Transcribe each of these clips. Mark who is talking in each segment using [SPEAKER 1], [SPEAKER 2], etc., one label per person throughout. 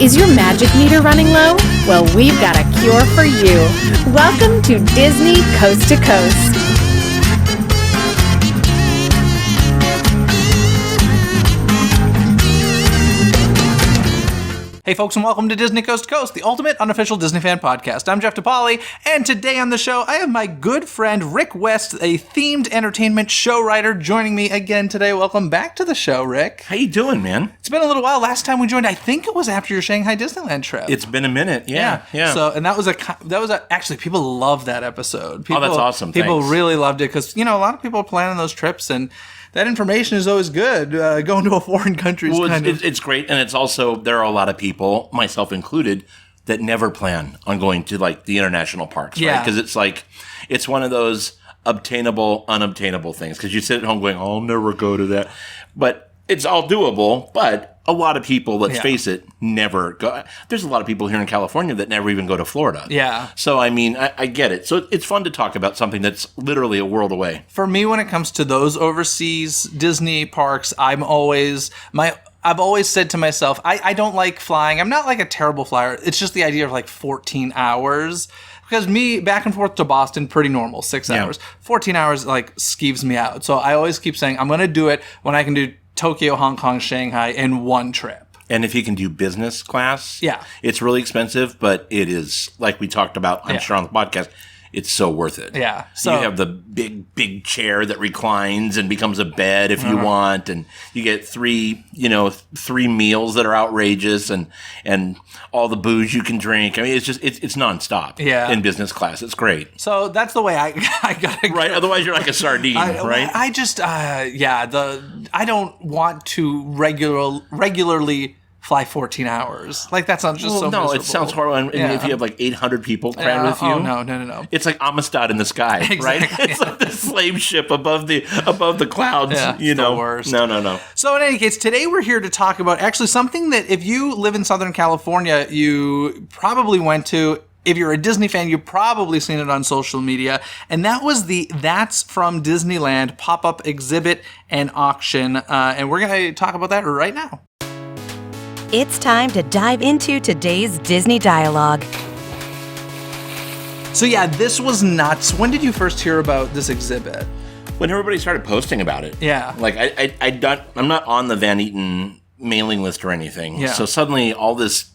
[SPEAKER 1] Is your magic meter running low? Well, we've got a cure for you. Welcome to Disney Coast to Coast.
[SPEAKER 2] Hey folks, and welcome to Disney Coast to Coast, the ultimate unofficial Disney fan podcast. I'm Jeff DePaoli, and today on the show, I have my good friend Rick West, a themed entertainment show writer, joining me again today. Welcome back to the show, Rick.
[SPEAKER 3] How you doing, man?
[SPEAKER 2] It's been a little while. Last time we joined, I think it was after your Shanghai Disneyland trip.
[SPEAKER 3] It's been a minute, yeah.
[SPEAKER 2] So, and that was actually, people loved that episode. People,
[SPEAKER 3] that's awesome.
[SPEAKER 2] People
[SPEAKER 3] Thanks.
[SPEAKER 2] really loved it because, a lot of people are planning those trips, and that information is always good. Going to a foreign country is
[SPEAKER 3] it's great, and it's also, there are a lot of people, myself included, that never plan on going to, like, the international parks, right? Because it's one of those obtainable, unobtainable things. Because you sit at home going, I'll never go to that. But it's all doable, but a lot of people, let's face it, never go. There's a lot of people here in California that never even go to Florida.
[SPEAKER 2] Yeah.
[SPEAKER 3] So, I mean, I get it. So it's fun to talk about something that's literally a world away.
[SPEAKER 2] For me, when it comes to those overseas Disney parks, I've always said to myself, I don't like flying. I'm not like a terrible flyer. It's just the idea of like 14 hours. Because me, back and forth to Boston, pretty normal, 6 hours. 14 hours, like, skeeves me out. So I always keep saying, I'm going to do it when I can do Tokyo, Hong Kong, Shanghai in one trip.
[SPEAKER 3] And if you can do business class, it's really expensive, but it is, like we talked about, I'm sure on the podcast, it's so worth it.
[SPEAKER 2] Yeah. So
[SPEAKER 3] you have the big chair that reclines and becomes a bed if you want, and you get three meals that are outrageous, and all the booze you can drink. I mean, it's nonstop.
[SPEAKER 2] Yeah.
[SPEAKER 3] In business class, it's great.
[SPEAKER 2] So that's the way I gotta go.
[SPEAKER 3] Right. Otherwise, you're like a sardine, right?
[SPEAKER 2] I just I don't want to regularly fly 14 hours. Like, that sounds just so miserable.
[SPEAKER 3] It sounds horrible. And if you have like 800 people crammed with you.
[SPEAKER 2] Oh, no.
[SPEAKER 3] It's like Amistad in the sky, right? It's like the slave ship above the clouds,
[SPEAKER 2] the worst.
[SPEAKER 3] No.
[SPEAKER 2] So in any case, today we're here to talk about actually something that if you live in Southern California, you probably went to. If you're a Disney fan, you've probably seen it on social media. And that was the That's from Disneyland pop-up exhibit and auction. And we're going to talk about that right now.
[SPEAKER 4] It's time to dive into today's Disney dialogue.
[SPEAKER 2] So this was nuts. When did you first hear about this exhibit?
[SPEAKER 3] When everybody started posting about it.
[SPEAKER 2] Yeah.
[SPEAKER 3] Like, I'm not on the Van Eaton mailing list or anything.
[SPEAKER 2] Yeah.
[SPEAKER 3] So suddenly all this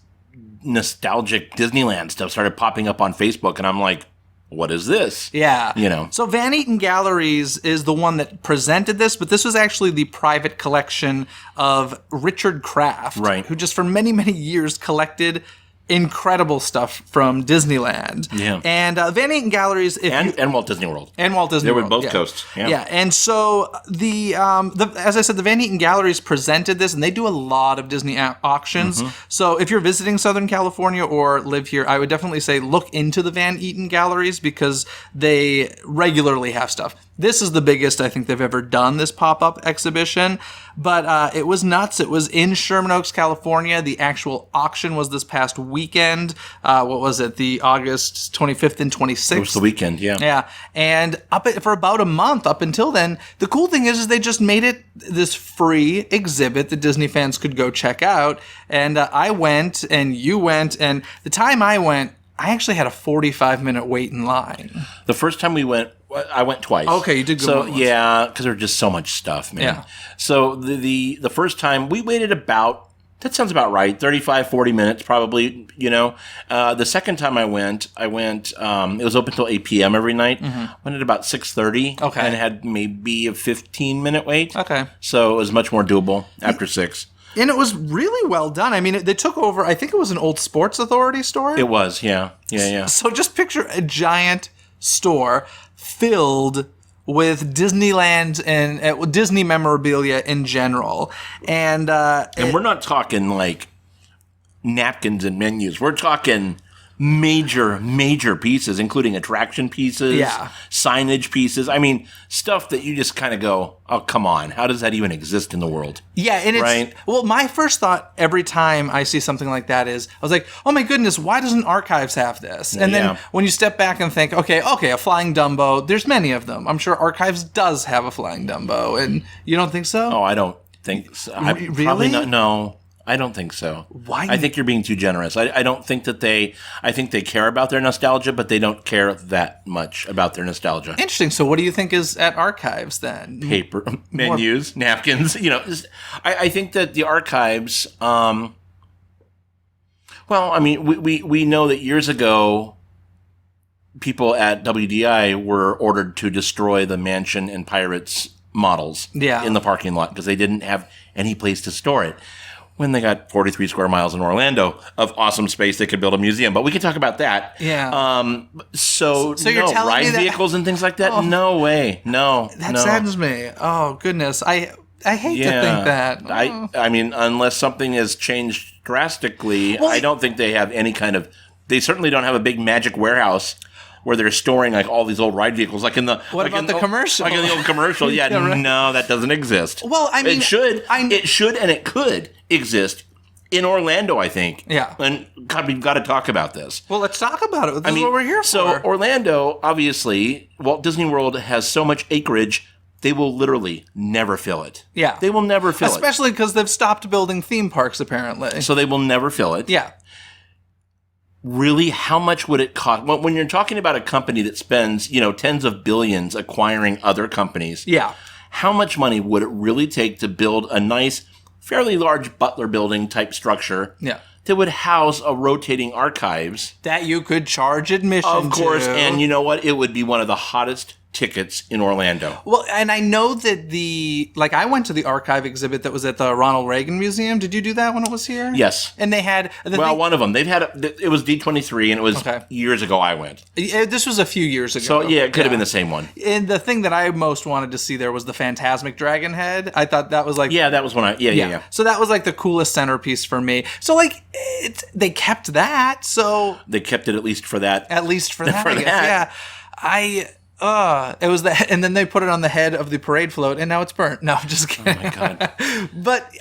[SPEAKER 3] nostalgic Disneyland stuff started popping up on Facebook, and I'm like, what is this?
[SPEAKER 2] Yeah. So Van Eaton Galleries is the one that presented this, but this was actually the private collection of Richard Kraft,
[SPEAKER 3] right,
[SPEAKER 2] who just for many, many years collected incredible stuff from Disneyland.
[SPEAKER 3] Yeah.
[SPEAKER 2] And Van Eaton Galleries...
[SPEAKER 3] And Walt Disney World.
[SPEAKER 2] And Walt Disney World.
[SPEAKER 3] They were both coasts.
[SPEAKER 2] Yeah. And so, as I said, the Van Eaton Galleries presented this, and they do a lot of Disney auctions. So if you're visiting Southern California or live here, I would definitely say look into the Van Eaton Galleries because they regularly have stuff. This is the biggest I think they've ever done, this pop-up exhibition. But it was nuts. It was in Sherman Oaks, California. The actual auction was this past weekend. What was it? The August 25th and 26th?
[SPEAKER 3] It was the weekend, yeah.
[SPEAKER 2] Yeah. And for about a month up until then, the cool thing is they just made it this free exhibit that Disney fans could go check out. And I went, and you went, and the time I went, I actually had a 45-minute wait in line.
[SPEAKER 3] The first time we went, I went twice.
[SPEAKER 2] Okay, you did go once.
[SPEAKER 3] Yeah, because there's just so much stuff, man.
[SPEAKER 2] Yeah.
[SPEAKER 3] So the first time, we waited about, that sounds about right, 35, 40 minutes probably, The second time I went, it was open until 8 p.m. every night. Went at about 6:30.
[SPEAKER 2] Okay.
[SPEAKER 3] And had maybe a 15-minute wait.
[SPEAKER 2] Okay.
[SPEAKER 3] So it was much more doable after 6.
[SPEAKER 2] And it was really well done. I mean, they took over, I think it was an old Sports Authority store.
[SPEAKER 3] It was, yeah.
[SPEAKER 2] So just picture a giant store filled with Disneyland and Disney memorabilia in general. And
[SPEAKER 3] we're not talking like napkins and menus. We're talking major pieces, including attraction pieces, signage pieces. I mean, stuff that you just kind of go, oh, come on. How does that even exist in the world?
[SPEAKER 2] Yeah, and it's,
[SPEAKER 3] right?
[SPEAKER 2] Well, my first thought every time I see something like that is, I was like, oh my goodness, why doesn't Archives have this? And then when you step back and think, okay, a flying Dumbo, there's many of them. I'm sure Archives does have a flying Dumbo, and you don't think so?
[SPEAKER 3] Oh, I don't think so.
[SPEAKER 2] Really?
[SPEAKER 3] Probably not, no. I don't think so.
[SPEAKER 2] Why?
[SPEAKER 3] I think you're being too generous. I don't think that I think they care about their nostalgia, but they don't care that much about their nostalgia.
[SPEAKER 2] Interesting. So what do you think is at archives then?
[SPEAKER 3] Paper, menus, napkins, I think that the archives, well, I mean, we know that years ago, people at WDI were ordered to destroy the Mansion and Pirates models in the parking lot because they didn't have any place to store it. When they got 43 square miles in Orlando of awesome space, they could build a museum. But we can talk about that.
[SPEAKER 2] Yeah.
[SPEAKER 3] So
[SPEAKER 2] you're telling me
[SPEAKER 3] ride
[SPEAKER 2] that
[SPEAKER 3] vehicles and things like that? No way. No.
[SPEAKER 2] That saddens me. Oh, goodness. I hate to think that.
[SPEAKER 3] I mean, unless something has changed drastically, I don't think they have any kind of... They certainly don't have a big magic warehouse where they're storing like all these old ride vehicles, like in the
[SPEAKER 2] the commercial?
[SPEAKER 3] Like in the old commercial, yeah.
[SPEAKER 2] right.
[SPEAKER 3] No, that doesn't exist.
[SPEAKER 2] Well, I mean,
[SPEAKER 3] it should and it could exist in Orlando, I think.
[SPEAKER 2] Yeah.
[SPEAKER 3] And God, we've got to talk about this.
[SPEAKER 2] Well, let's talk about it. This is what we're here for.
[SPEAKER 3] So Orlando, obviously, Walt Disney World has so much acreage. They will literally never fill it.
[SPEAKER 2] Yeah.
[SPEAKER 3] They will never fill it.
[SPEAKER 2] Especially because they've stopped building theme parks, apparently.
[SPEAKER 3] So they will never fill it.
[SPEAKER 2] Yeah.
[SPEAKER 3] Really, how much would it cost? When you're talking about a company that spends, tens of billions acquiring other companies, how much money would it really take to build a nice, fairly large Butler building type structure that would house a rotating archives?
[SPEAKER 2] That you could charge admission to.
[SPEAKER 3] Of course, and you know what? It would be one of the hottest tickets in Orlando.
[SPEAKER 2] Well, and I know that I went to the archive exhibit that was at the Ronald Reagan Museum. Did you do that when it was here?
[SPEAKER 3] Yes.
[SPEAKER 2] And they had...
[SPEAKER 3] one of them. They've had... It was D23, and it was years ago I went.
[SPEAKER 2] This was a few years ago.
[SPEAKER 3] So, yeah, it could have been the same one.
[SPEAKER 2] And the thing that I most wanted to see there was the Phantasmic Dragon head. I thought that was like...
[SPEAKER 3] Yeah, that was one Yeah.
[SPEAKER 2] So that was like the coolest centerpiece for me. So, they kept that, so...
[SPEAKER 3] They kept it at least for that.
[SPEAKER 2] At least for that, I guess. Yeah. It was and then they put it on the head of the parade float, and now it's burnt. No, I'm just kidding.
[SPEAKER 3] Oh my God.
[SPEAKER 2] But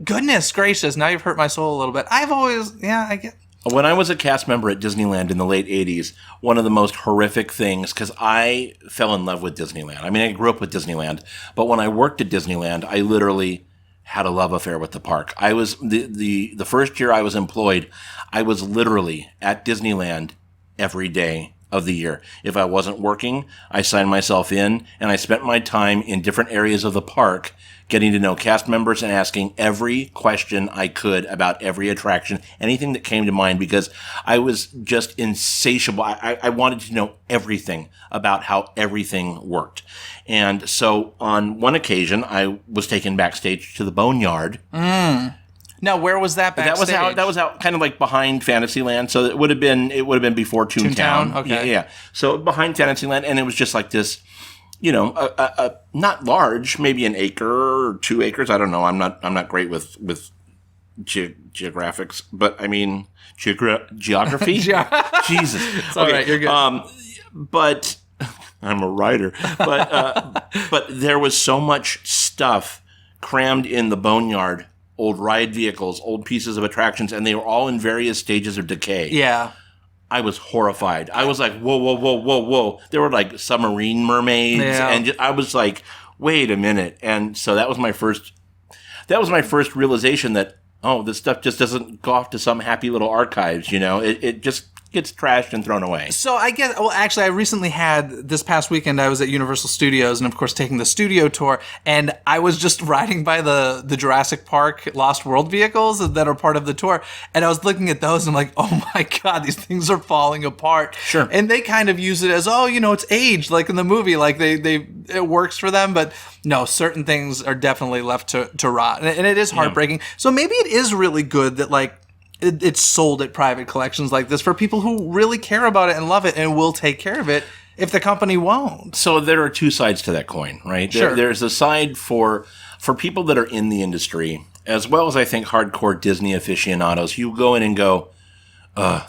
[SPEAKER 2] goodness gracious, now you've hurt my soul a little bit. I've always, I get.
[SPEAKER 3] When I was a cast member at Disneyland in the late 80s, one of the most horrific things, because I fell in love with Disneyland. I mean, I grew up with Disneyland, but when I worked at Disneyland, I literally had a love affair with the park. I was, the first year I was employed, I was literally at Disneyland every day of the year. If I wasn't working, I signed myself in, and I spent my time in different areas of the park getting to know cast members and asking every question I could about every attraction, anything that came to mind, because I was just insatiable. I wanted to know everything about how everything worked. And so on one occasion, I was taken backstage to the Boneyard.
[SPEAKER 2] Now, where was that backstage?
[SPEAKER 3] That was out kind of like behind Fantasyland. So it would have been before Toontown.
[SPEAKER 2] Okay.
[SPEAKER 3] Yeah. So behind Fantasyland, and it was just like this, not large, maybe an acre or 2 acres. I don't know. I'm not great with geographics, but I mean geography. Jesus.
[SPEAKER 2] It's all right. You're good.
[SPEAKER 3] But I'm a writer. But there was so much stuff crammed in the Boneyard. Old ride vehicles, old pieces of attractions, and they were all in various stages of decay.
[SPEAKER 2] Yeah.
[SPEAKER 3] I was horrified. I was like, whoa. There were like submarine mermaids, and I was like, wait a minute. And so that was my first realization that, this stuff just doesn't go off to some happy little archives, It just gets trashed and thrown away.
[SPEAKER 2] So I guess, actually, I recently had, this past weekend, I was at Universal Studios and, of course, taking the studio tour, and I was just riding by the Jurassic Park Lost World vehicles that are part of the tour, and I was looking at those, and I'm like, oh my God, these things are falling apart.
[SPEAKER 3] Sure.
[SPEAKER 2] And they kind of use it as, it's aged, like in the movie, like it works for them, but no, certain things are definitely left to rot, and it is heartbreaking. So maybe it is really good that, it's sold at private collections like this for people who really care about it and love it and will take care of it if the company won't.
[SPEAKER 3] So there are two sides to that coin, right?
[SPEAKER 2] Sure.
[SPEAKER 3] There's a side for people that are in the industry, as well as I think hardcore Disney aficionados. You go in and go,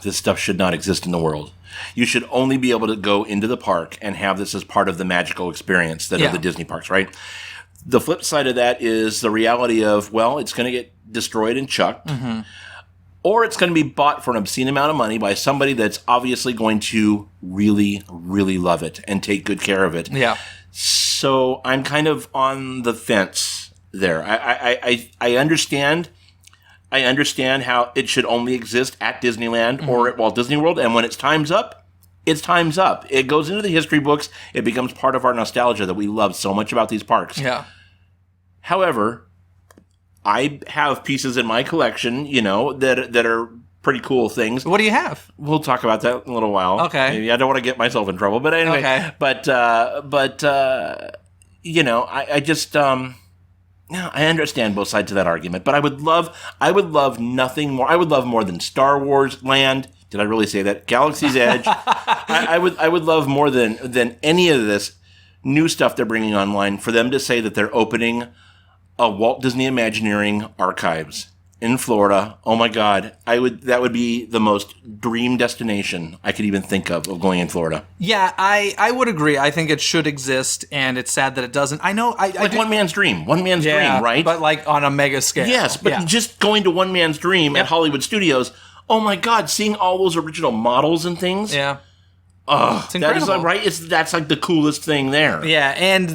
[SPEAKER 3] this stuff should not exist in the world. You should only be able to go into the park and have this as part of the magical experience that are the Disney parks, right? The flip side of that is the reality of, it's going to get destroyed and chucked. Mm-hmm. Or it's going to be bought for an obscene amount of money by somebody that's obviously going to really, really love it and take good care of it.
[SPEAKER 2] Yeah.
[SPEAKER 3] So I'm kind of on the fence there. I understand I understand how it should only exist at Disneyland or at Walt Disney World, and when its time's up, it's time's up. It goes into the history books. It becomes part of our nostalgia that we love so much about these parks.
[SPEAKER 2] Yeah.
[SPEAKER 3] However, I have pieces in my collection, that are pretty cool things.
[SPEAKER 2] What do you have?
[SPEAKER 3] We'll talk about that in a little while.
[SPEAKER 2] Okay.
[SPEAKER 3] Maybe. I don't want to get myself in trouble, but anyway.
[SPEAKER 2] Okay.
[SPEAKER 3] I just I understand both sides of that argument, but I would love nothing more. I would love more than Star Wars Land. Did I really say that? Galaxy's Edge. I would love more than any of this new stuff they're bringing online for them to say that they're opening a Walt Disney Imagineering Archives in Florida. Oh my God. That would be the most dream destination I could even think of going in Florida.
[SPEAKER 2] Yeah, I would agree. I think it should exist, and it's sad that it doesn't. I know.
[SPEAKER 3] One man's dream. One man's dream, right?
[SPEAKER 2] But like on a mega scale.
[SPEAKER 3] Yes, but just going to one man's dream at Hollywood Studios, oh my God, seeing all those original models and things.
[SPEAKER 2] Yeah.
[SPEAKER 3] Oh,
[SPEAKER 2] it's incredible.
[SPEAKER 3] That is right. That's like the coolest thing there.
[SPEAKER 2] Yeah, and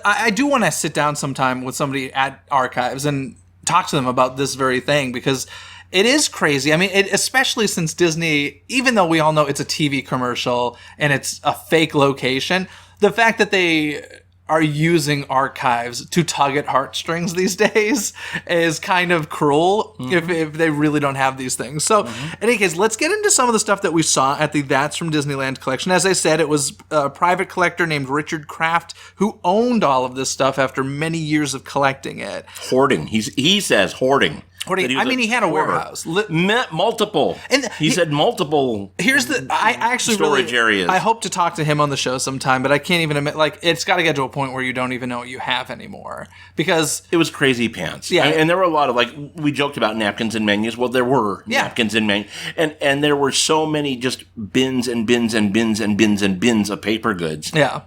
[SPEAKER 2] I do want to sit down sometime with somebody at Archives and talk to them about this very thing, because it is crazy. I mean, especially since Disney, even though we all know it's a TV commercial and it's a fake location, the fact that they are using Archives to tug at heartstrings these days is kind of cruel if they really don't have these things. So, in any case, let's get into some of the stuff that we saw at the That's from Disneyland collection. As I said, it was a private collector named Richard Kraft who owned all of this stuff after many years of collecting it.
[SPEAKER 3] Hoarding. He says hoarding.
[SPEAKER 2] I mean, he had a warehouse.
[SPEAKER 3] Multiple.
[SPEAKER 2] And
[SPEAKER 3] he said multiple.
[SPEAKER 2] Here's I actually
[SPEAKER 3] storage areas.
[SPEAKER 2] I hope to talk to him on the show sometime, but I can't even admit, like, it's got to get to a point where you don't even know what you have anymore, because
[SPEAKER 3] it was crazy pants.
[SPEAKER 2] Yeah.
[SPEAKER 3] And there were a lot of, like, we joked about napkins and menus. Well, there were napkins and menus. And there were so many just bins and bins and bins and bins and bins of paper goods.
[SPEAKER 2] Yeah.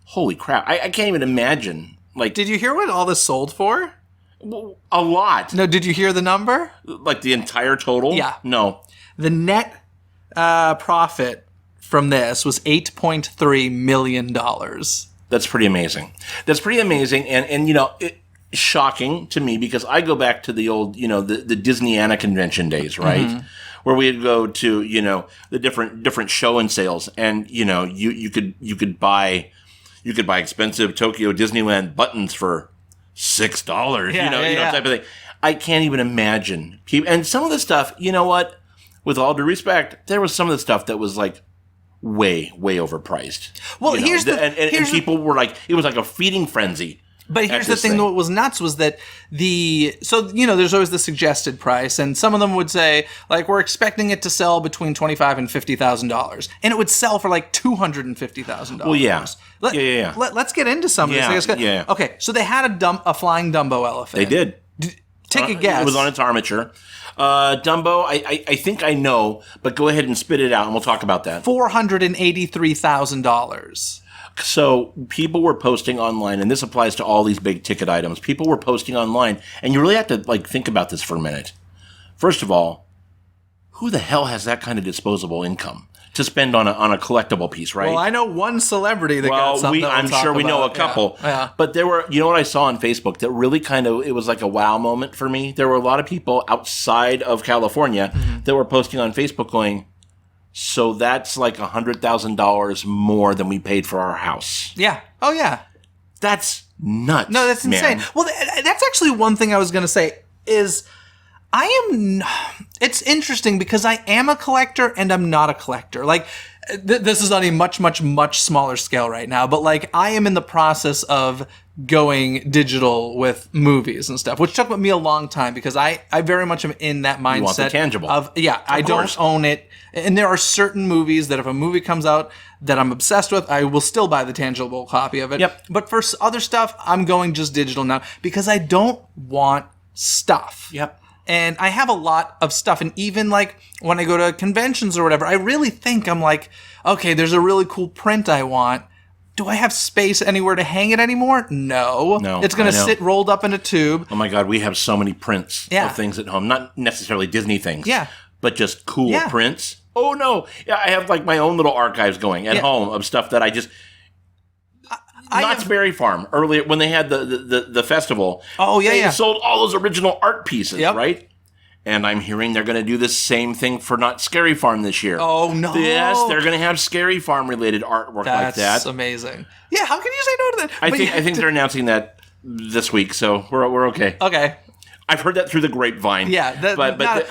[SPEAKER 3] Holy crap. I can't even imagine. Like,
[SPEAKER 2] did you hear what all this sold for?
[SPEAKER 3] A lot.
[SPEAKER 2] No, did you hear the number?
[SPEAKER 3] Like the entire total?
[SPEAKER 2] Yeah.
[SPEAKER 3] No.
[SPEAKER 2] The net profit from this was $8.3 million.
[SPEAKER 3] That's pretty amazing. And shocking to me, because I go back to the old, the Disneyana convention days, right? Where we'd go to, the different show and sales, and, you could buy expensive Tokyo Disneyland buttons for $6, type of thing. I can't even imagine. And some of the stuff, you know what? With all due respect, there was some of the stuff that was like way, way overpriced.
[SPEAKER 2] Well,
[SPEAKER 3] people were like, it was like a feeding frenzy.
[SPEAKER 2] But here's the thing, what was nuts was that there's always the suggested price, and some of them would say, like, we're expecting it to sell between $25,000 and $50,000, and it would sell for like $250,000.
[SPEAKER 3] Well, yeah.
[SPEAKER 2] Let's get into some of this.
[SPEAKER 3] Yeah.
[SPEAKER 2] Okay, so they had a flying Dumbo elephant.
[SPEAKER 3] They did.
[SPEAKER 2] Take a guess.
[SPEAKER 3] It was on its armature. Dumbo, I think I know, but go ahead and spit it out, and we'll talk about that.
[SPEAKER 2] $483,000.
[SPEAKER 3] So people were posting online, and this applies to all these big ticket items. People were posting online, and you really have to think about this for a minute. First of all, who the hell has that kind of disposable income to spend on a collectible piece, right?
[SPEAKER 2] Well, I know one celebrity that got something.
[SPEAKER 3] I'm sure we know a couple.
[SPEAKER 2] Yeah.
[SPEAKER 3] But there were, what I saw on Facebook that really it was like a wow moment for me. There were a lot of people outside of California that were posting on Facebook going, so that's like $100,000 more than we paid for our house.
[SPEAKER 2] Yeah. Oh, yeah.
[SPEAKER 3] That's nuts.
[SPEAKER 2] No, that's insane.
[SPEAKER 3] Man.
[SPEAKER 2] Well, that's actually one thing I was going to say is it's interesting because I am a collector and I'm not a collector. Like, this is on a much, much, much smaller scale right now, but like I am in the process of going digital with movies and stuff, which took me a long time because I very much am in that mindset.
[SPEAKER 3] You want the tangible.
[SPEAKER 2] I don't own it. And there are certain movies that if a movie comes out that I'm obsessed with, I will still buy the tangible copy of it.
[SPEAKER 3] Yep.
[SPEAKER 2] But for other stuff, I'm going just digital now because I don't want stuff.
[SPEAKER 3] Yep.
[SPEAKER 2] And I have a lot of stuff. And even like when I go to conventions or whatever, I really think I'm like, okay, there's a really cool print I want. Do I have space anywhere to hang it anymore? No. It's going to sit rolled up in a tube.
[SPEAKER 3] Oh my God, we have so many prints of things at home. Not necessarily Disney things.
[SPEAKER 2] Yeah.
[SPEAKER 3] But just cool prints. Oh no. Yeah, I have like my own little archives going at home of stuff that I just... Knott's Berry Farm earlier when they had the festival.
[SPEAKER 2] Oh, yeah,
[SPEAKER 3] they sold all those original art pieces,
[SPEAKER 2] Yep.
[SPEAKER 3] right? And I'm hearing they're going to do the same thing for Knott's Scary Farm this year.
[SPEAKER 2] Oh, no.
[SPEAKER 3] Yes, they're going to have Scary Farm related artwork like that.
[SPEAKER 2] That's amazing. Yeah, how can you say no to that?
[SPEAKER 3] I think they're announcing that this week, so we're okay.
[SPEAKER 2] Okay.
[SPEAKER 3] I've heard that through the grapevine.
[SPEAKER 2] Yeah,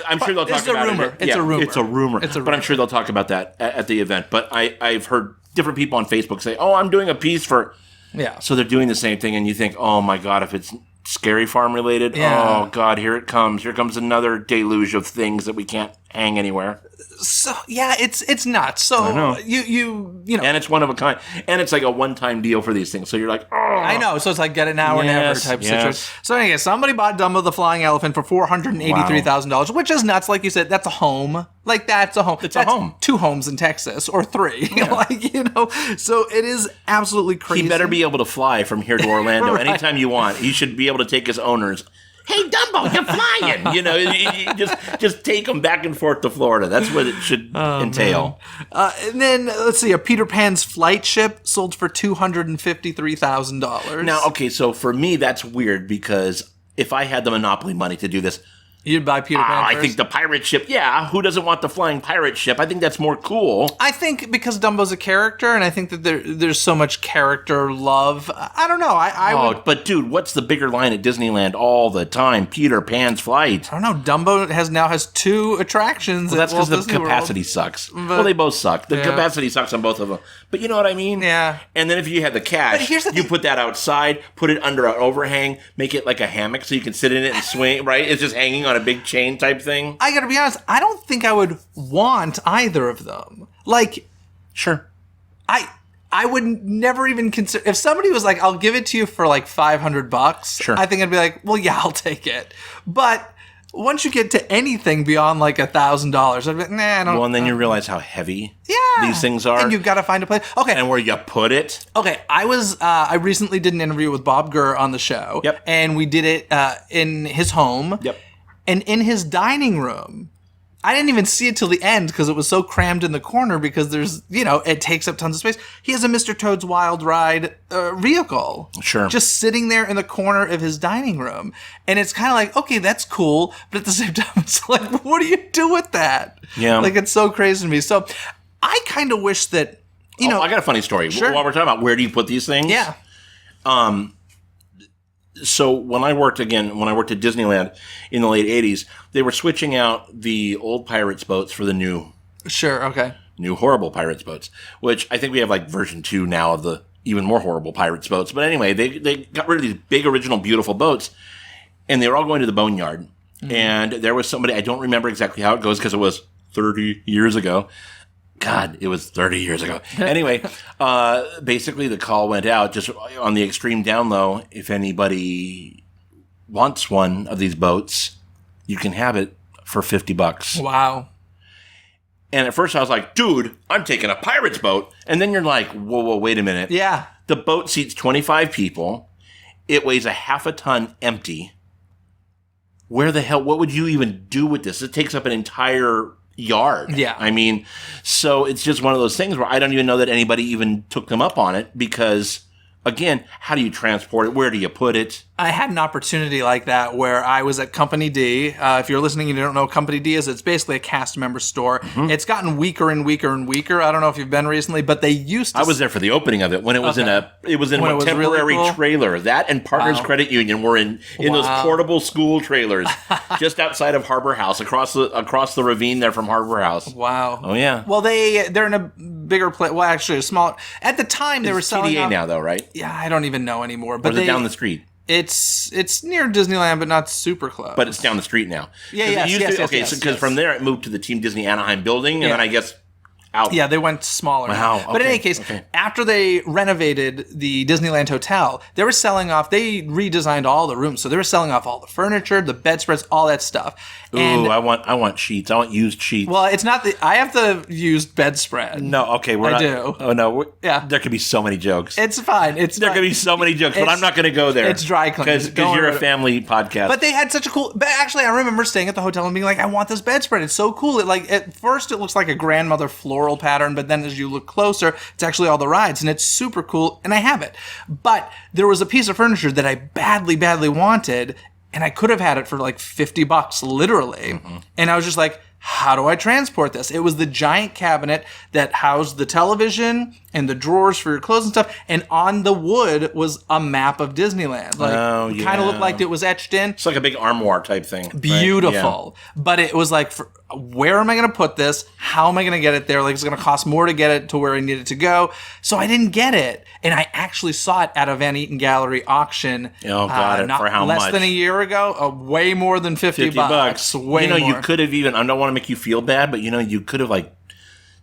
[SPEAKER 3] I'm sure they'll talk about it.
[SPEAKER 2] It's a rumor.
[SPEAKER 3] It's a rumor. But I'm sure they'll talk about that at the event. But I've heard different people on Facebook say, "Oh, I'm doing a piece for."
[SPEAKER 2] Yeah.
[SPEAKER 3] So they're doing the same thing, and you think, "Oh my God, if it's Scary Farm related, oh God, here it comes. Here comes another deluge of things that we can't hang anywhere."
[SPEAKER 2] So yeah, it's nuts. So
[SPEAKER 3] I know.
[SPEAKER 2] You know,
[SPEAKER 3] and it's one of a kind, and it's like a one-time deal for these things. So you're like, "Oh,
[SPEAKER 2] I know." So it's like get it now or never type of situation. So anyway, somebody bought Dumbo the Flying Elephant for $483,000, which is nuts. Like you said, that's a home. Like that's a home.
[SPEAKER 3] That's a home.
[SPEAKER 2] 2 homes in Texas or 3. So it is absolutely crazy.
[SPEAKER 3] He better be able to fly from here to Orlando anytime you want. He should be able to take his owners. Hey, Dumbo, you're flying! You just take them back and forth to Florida. That's what it should entail.
[SPEAKER 2] And then, let's see, a Peter Pan's flight ship sold for $253,000.
[SPEAKER 3] Now, okay, so for me, that's weird because if I had the Monopoly money to do this,
[SPEAKER 2] you'd buy Peter Pan first?
[SPEAKER 3] I think the pirate ship, who doesn't want the flying pirate ship? I think that's more cool.
[SPEAKER 2] I think because Dumbo's a character, and I think that there's so much character love. I don't know. I would,
[SPEAKER 3] but dude, what's the bigger line at Disneyland all the time? Peter Pan's flight.
[SPEAKER 2] I don't know. Dumbo now has 2 attractions.
[SPEAKER 3] Well, that's because the capacity sucks. Well, they both suck. The capacity sucks on both of them. But you know what I mean?
[SPEAKER 2] Yeah.
[SPEAKER 3] And then if you had the cash, you put that outside, put it under an overhang, make it like a hammock so you can sit in it and swing, right? It's just hanging on a big chain type thing.
[SPEAKER 2] I gotta be honest, I don't think I would want either of them. Like,
[SPEAKER 3] sure.
[SPEAKER 2] I would never even consider, if somebody was like, I'll give it to you for like $500,
[SPEAKER 3] sure.
[SPEAKER 2] I think I'd be like, well, yeah, I'll take it. But once you get to anything beyond like $1,000, I'd be like, nah, I don't.
[SPEAKER 3] Well, and then you realize how heavy
[SPEAKER 2] yeah,
[SPEAKER 3] these things are.
[SPEAKER 2] And you've got to find a place. Okay.
[SPEAKER 3] And where you put it.
[SPEAKER 2] Okay. I recently did an interview with Bob Gurr on the show.
[SPEAKER 3] Yep.
[SPEAKER 2] And we did it in his home.
[SPEAKER 3] Yep.
[SPEAKER 2] And in his dining room, I didn't even see it till the end because it was so crammed in the corner because there's, it takes up tons of space. He has a Mr. Toad's Wild Ride vehicle.
[SPEAKER 3] Sure.
[SPEAKER 2] Just sitting there in the corner of his dining room. And it's kind of like, okay, that's cool. But at the same time, it's like, what do you do with that?
[SPEAKER 3] Yeah.
[SPEAKER 2] Like, it's so crazy to me. So I kind of wish that, I
[SPEAKER 3] got a funny story.
[SPEAKER 2] Sure.
[SPEAKER 3] While we're talking about where do you put these things?
[SPEAKER 2] Yeah.
[SPEAKER 3] So when I worked at Disneyland in the late 80s, they were switching out the old Pirates boats for the new horrible Pirates boats, which I think we have like version 2 now of the even more horrible Pirates boats. But anyway, they got rid of these big, original, beautiful boats, and they were all going to the Boneyard. Mm-hmm. And there was somebody, I don't remember exactly how it goes because it was 30 years ago. God, it was 30 years ago. Anyway, basically the call went out just on the extreme down low. If anybody wants one of these boats, you can have it for $50.
[SPEAKER 2] Wow.
[SPEAKER 3] And at first I was like, dude, I'm taking a pirate's boat. And then you're like, whoa, wait a minute.
[SPEAKER 2] Yeah.
[SPEAKER 3] The boat seats 25 people. It weighs a half a ton empty. Where the hell, what would you even do with this? It takes up an entire yard.
[SPEAKER 2] Yeah.
[SPEAKER 3] I mean, so it's just one of those things where I don't even know that anybody even took them up on it because, again, how do you transport it? Where do you put it?
[SPEAKER 2] I had an opportunity like that where I was at Company D. If you're listening and you don't know what Company D is, it's basically a cast member store. Mm-hmm. It's gotten weaker and weaker and weaker. I don't know if you've been recently, but they used to...
[SPEAKER 3] I was there for the opening of it when it was in a temporary really cool trailer. That and Partners Credit Union were in those portable school trailers just outside of Harbor House, across the ravine there from Harbor House.
[SPEAKER 2] Wow.
[SPEAKER 3] Oh yeah.
[SPEAKER 2] Well, they're in a bigger place. Well, actually, a smaller. At the time, they were selling
[SPEAKER 3] TDA now, though, right?
[SPEAKER 2] Yeah, I don't even know anymore. But
[SPEAKER 3] or is it down the street?
[SPEAKER 2] It's near Disneyland, but not super close.
[SPEAKER 3] But it's down the street now.
[SPEAKER 2] Yeah, yes.
[SPEAKER 3] Because from there it moved to the Team Disney Anaheim building, and then I guess out.
[SPEAKER 2] Yeah, they went smaller.
[SPEAKER 3] Wow.
[SPEAKER 2] Now. But in any case, after they renovated the Disneyland Hotel, they were selling off. They redesigned all the rooms, so they were selling off all the furniture, the bedspreads, all that stuff.
[SPEAKER 3] Ooh, I want sheets. I want used sheets.
[SPEAKER 2] Well, it's not I have the used bedspread.
[SPEAKER 3] No, okay, I do. Oh no, there could be so many jokes.
[SPEAKER 2] It's fine. There
[SPEAKER 3] could be so many jokes, but I'm not going to go there.
[SPEAKER 2] It's dry cleaning
[SPEAKER 3] because you're a family podcast.
[SPEAKER 2] But they had such a cool. But actually, I remember staying at the hotel and being like, "I want this bedspread. It's so cool." At first, it looks like a grandmother floor floral pattern, but then as you look closer, it's actually all the rides, and it's super cool, and I have it. But there was a piece of furniture that I badly, badly wanted, and I could have had it for like $50, literally. And I was just like, how do I transport this? It was the giant cabinet that housed the television and the drawers for your clothes and stuff. And on the wood was a map of Disneyland. Like, kind of looked like it was etched in.
[SPEAKER 3] It's like a big armoire type thing.
[SPEAKER 2] Beautiful. Right? Yeah. But it was like, where am I going to put this? How am I going to get it there? Like, it's going to cost more to get it to where I need it to go. So I didn't get it. And I actually saw it at a Van Eaton Gallery auction.
[SPEAKER 3] Oh, got it. For how much?
[SPEAKER 2] Less than a year ago. Way more than $50. Way more.
[SPEAKER 3] You could have even, I don't want to make you feel bad, but you could have like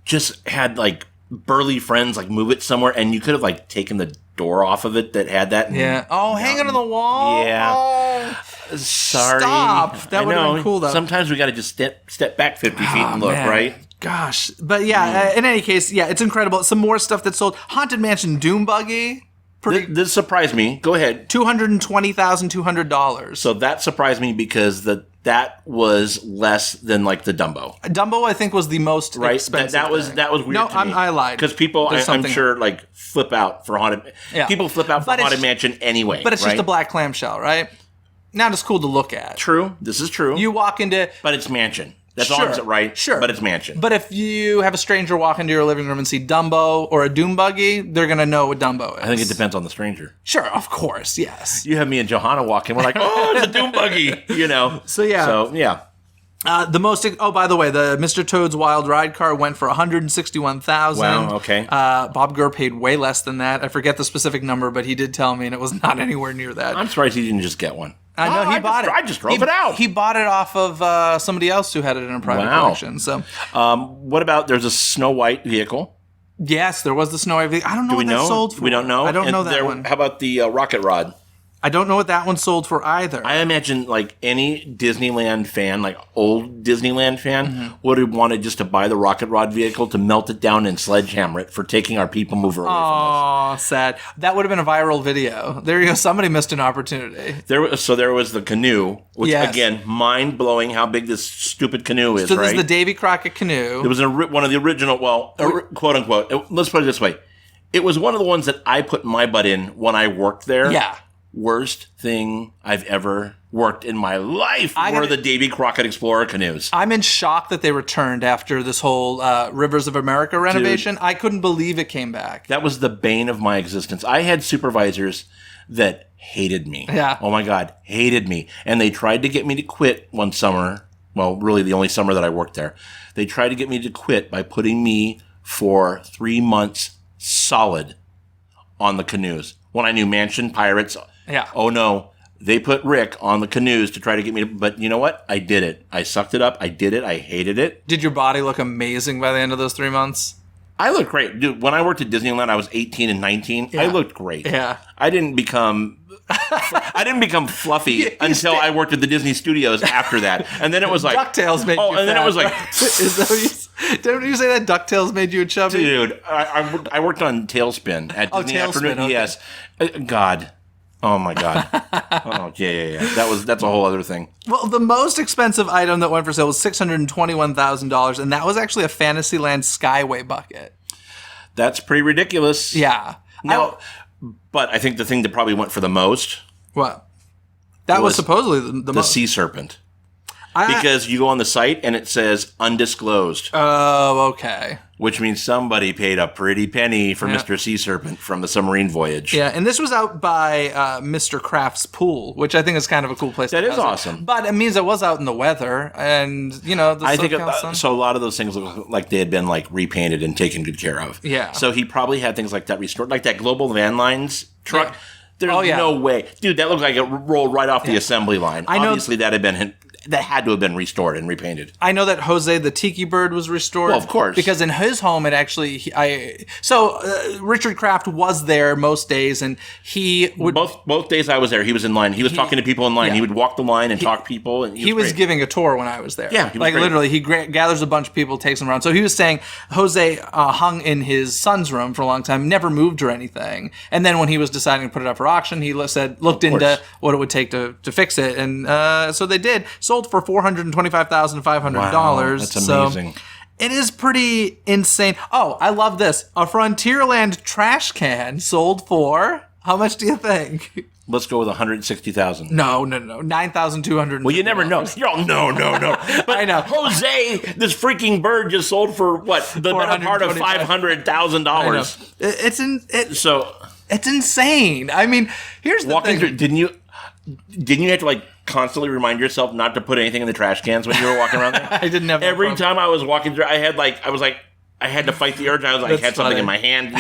[SPEAKER 3] just had like burly friends like move it somewhere, and you could have like taken the door off of it that had that.
[SPEAKER 2] Yeah. Oh, hang it on the wall.
[SPEAKER 3] Yeah.
[SPEAKER 2] Oh.
[SPEAKER 3] Sorry.
[SPEAKER 2] Stop. That would have been cool, though.
[SPEAKER 3] Sometimes we got to just step back 50 feet and look,
[SPEAKER 2] man.
[SPEAKER 3] right?
[SPEAKER 2] Gosh. But yeah, in any case, yeah, it's incredible. Some more stuff that's sold. Haunted Mansion Doom Buggy.
[SPEAKER 3] This surprised me. Go ahead.
[SPEAKER 2] $220,200.
[SPEAKER 3] So that surprised me because that was less than like the Dumbo.
[SPEAKER 2] Dumbo, I think, was the most expensive.
[SPEAKER 3] That was weird.
[SPEAKER 2] No,
[SPEAKER 3] to me.
[SPEAKER 2] I lied.
[SPEAKER 3] Because people, I'm sure, like flip out for haunted. Yeah. People flip out for Haunted Mansion anyway.
[SPEAKER 2] But it's just a black clamshell, right? Not as cool to look at.
[SPEAKER 3] True. This is true.
[SPEAKER 2] You walk into,
[SPEAKER 3] but it's mansion. That's all I'm saying, right?
[SPEAKER 2] Sure.
[SPEAKER 3] But it's mansion.
[SPEAKER 2] But if you have a stranger walk into your living room and see Dumbo or a Doom Buggy, they're going to know what Dumbo is.
[SPEAKER 3] I think it depends on the stranger.
[SPEAKER 2] Sure, of course, yes.
[SPEAKER 3] You have me and Johanna walk in, we're like, oh, it's a Doom Buggy,
[SPEAKER 2] So, yeah. By the way, the Mr. Toad's Wild Ride car went for $161,000.
[SPEAKER 3] Wow, okay.
[SPEAKER 2] Bob Gurr paid way less than that. I forget the specific number, but he did tell me, and it was not anywhere near that.
[SPEAKER 3] I'm surprised he didn't just get one.
[SPEAKER 2] I know he bought it.
[SPEAKER 3] I just drove it out.
[SPEAKER 2] He bought it off of somebody else who had it in a private collection. So,
[SPEAKER 3] what about there's a Snow White vehicle?
[SPEAKER 2] Yes, there was the Snow White vehicle. I don't know what that sold for.
[SPEAKER 3] We don't know.
[SPEAKER 2] I don't know that one.
[SPEAKER 3] How about the Rocket Rod?
[SPEAKER 2] I don't know what that one sold for either.
[SPEAKER 3] I imagine like any Disneyland fan, like old Disneyland fan, would have wanted just to buy the Rocket Rod vehicle to melt it down and sledgehammer it for taking our people mover away from us.
[SPEAKER 2] Oh, sad. That would have been a viral video. There you go. Somebody missed an opportunity.
[SPEAKER 3] There was the Canoe, which again, mind blowing how big this stupid canoe is.
[SPEAKER 2] So this is the Davy Crockett Canoe.
[SPEAKER 3] It was one of the original, quote unquote. Let's put it this way: it was one of the ones that I put my butt in when I worked there.
[SPEAKER 2] Yeah.
[SPEAKER 3] Worst thing I've ever worked in my life were the Davy Crockett Explorer canoes.
[SPEAKER 2] I'm in shock that they returned after this whole Rivers of America renovation. Dude, I couldn't believe it came back.
[SPEAKER 3] That was the bane of my existence. I had supervisors that hated me.
[SPEAKER 2] Yeah.
[SPEAKER 3] Oh my God, hated me. And they tried to get me to quit one summer. Well, really the only summer that I worked there. They tried to get me to quit by putting me for 3 months solid on the canoes. When I knew Mansion, Pirates.
[SPEAKER 2] Yeah.
[SPEAKER 3] Oh no, they put Rick on the canoes to try to get me to, but you know what? I did it. I sucked it up. I did it. I hated it.
[SPEAKER 2] Did your body look amazing by the end of those 3 months?
[SPEAKER 3] I looked great. Dude, when I worked at Disneyland, I was 18 and 19. Yeah. I looked great.
[SPEAKER 2] Yeah.
[SPEAKER 3] I didn't become fluffy until I worked at the Disney Studios after that. And then it was like
[SPEAKER 2] DuckTales made you
[SPEAKER 3] and then
[SPEAKER 2] fat.
[SPEAKER 3] It was like
[SPEAKER 2] Is that what didn't you say that DuckTales made you a chubby?
[SPEAKER 3] Dude, I worked on Tailspin at Disney Afternoon. Okay. Yes. God. Oh my God. Oh yeah. That's a whole other thing.
[SPEAKER 2] Well, the most expensive item that went for sale was $621,000, and that was actually a Fantasyland Skyway bucket.
[SPEAKER 3] That's pretty ridiculous.
[SPEAKER 2] Yeah.
[SPEAKER 3] Now, but I think the thing that probably went for the most.
[SPEAKER 2] What? That was supposedly the most.
[SPEAKER 3] The sea serpent. Because you go on the site and it says undisclosed.
[SPEAKER 2] Oh, okay.
[SPEAKER 3] Which means somebody paid a pretty penny for Mr. Sea Serpent from the submarine voyage.
[SPEAKER 2] Yeah, and this was out by Mr. Kraft's pool, which I think is kind of a cool place.
[SPEAKER 3] That is awesome.
[SPEAKER 2] But it means it was out in the weather, and
[SPEAKER 3] I think so. A lot of those things look like they had been like repainted and taken good care of.
[SPEAKER 2] Yeah.
[SPEAKER 3] So he probably had things like that restored, like that Global Van Lines truck. Yeah. There's no way, dude. That looked like it rolled right off the assembly line. Obviously, that had to have been restored and repainted.
[SPEAKER 2] I know that Jose the Tikibird was restored.
[SPEAKER 3] Well, of course.
[SPEAKER 2] Because in his home, it actually... Richard Kraft was there most days, and he would...
[SPEAKER 3] Both days I was there, he was in line. He was talking to people in line. Yeah. He would walk the line and talk to people. And
[SPEAKER 2] he was giving a tour when I was there.
[SPEAKER 3] Yeah, he was great.
[SPEAKER 2] Literally, he gathers a bunch of people, takes them around. So he was saying Jose hung in his son's room for a long time, never moved or anything. And then when he was deciding to put it up for auction, he looked into what it would take to fix it. And so they did. Sold for $425,500.
[SPEAKER 3] Wow, that's amazing.
[SPEAKER 2] It is pretty insane. Oh, I love this. A Frontierland trash can sold for, how much do you think?
[SPEAKER 3] Let's go with 160,000.
[SPEAKER 2] No. 9,200.
[SPEAKER 3] Well, you never know. You're all, no. But
[SPEAKER 2] I know.
[SPEAKER 3] Jose, this freaking bird just sold for what? The better part of $500,000.
[SPEAKER 2] It's insane. I mean, here's the thing.
[SPEAKER 3] Didn't you have to like constantly remind yourself not to put anything in the trash cans when you were walking around there?
[SPEAKER 2] I didn't have
[SPEAKER 3] every time I was walking through. I had to fight the urge. I had something in my hand,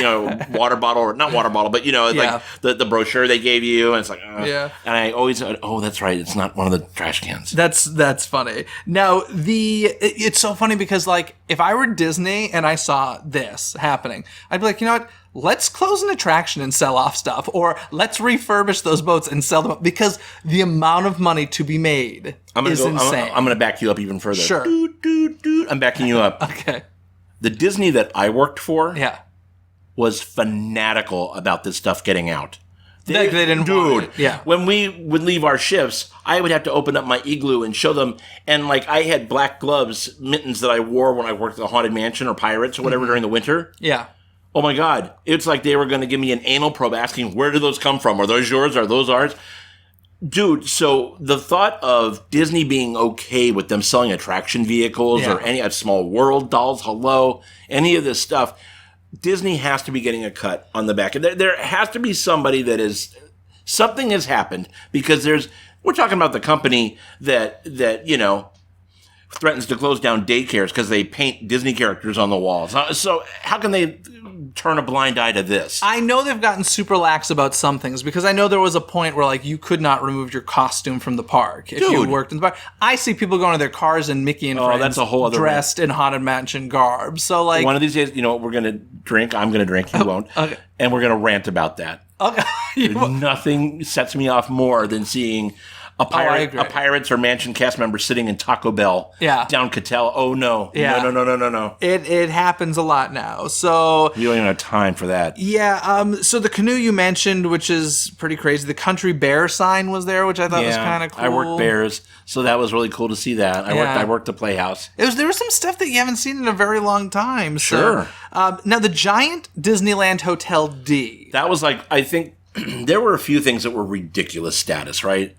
[SPEAKER 3] water bottle or not water bottle, but like the brochure they gave you, and it's like, And I always said, that's right, it's not one of the trash cans.
[SPEAKER 2] That's funny. Now it's so funny because like if I were Disney and I saw this happening, I'd be like, you know what? Let's close an attraction and sell off stuff, or let's refurbish those boats and sell them, because the amount of money to be made is insane.
[SPEAKER 3] I'm going to back you up even further.
[SPEAKER 2] Sure.
[SPEAKER 3] I'm backing you up.
[SPEAKER 2] Okay.
[SPEAKER 3] The Disney that I worked for was fanatical about this stuff getting out.
[SPEAKER 2] They didn't want it. Yeah.
[SPEAKER 3] When we would leave our shifts, I would have to open up my igloo and show them. And like I had black gloves, mittens that I wore when I worked at the Haunted Mansion or Pirates or whatever during the winter.
[SPEAKER 2] Yeah.
[SPEAKER 3] Oh my God. It's like they were going to give me an anal probe asking, where do those come from? Are those yours? Are those ours? Dude, so the thought of Disney being okay with them selling attraction vehicles or any Small World dolls, any of this stuff, Disney has to be getting a cut on the back. There has to be somebody something has happened, because we're talking about the company that threatens to close down daycares because they paint Disney characters on the walls. So how can they turn a blind eye to this?
[SPEAKER 2] I know they've gotten super lax about some things, because I know there was a point where like you could not remove your costume from the park if you worked in the park. I see people going to their cars and Mickey and friends
[SPEAKER 3] that's a whole other
[SPEAKER 2] dressed in Haunted Mansion garb. So like
[SPEAKER 3] one of these days, we're going to drink. I'm going to drink. You won't. Okay. And we're going to rant about that.
[SPEAKER 2] Okay.
[SPEAKER 3] Nothing sets me off more than seeing a Pirates or Mansion cast member sitting in Taco Bell down Cattell. Oh, no.
[SPEAKER 2] Yeah.
[SPEAKER 3] No.
[SPEAKER 2] It happens a lot now. So
[SPEAKER 3] we don't even have time for that.
[SPEAKER 2] Yeah. So the Canoe you mentioned, which is pretty crazy. The Country Bear sign was there, which I thought was kind of cool.
[SPEAKER 3] I worked bears, so that was really cool to see that. I worked the Playhouse.
[SPEAKER 2] There was some stuff that you haven't seen in a very long time.
[SPEAKER 3] Sure.
[SPEAKER 2] So, now, the giant Disneyland Hotel D.
[SPEAKER 3] That was like, I think there were a few things that were ridiculous status, right?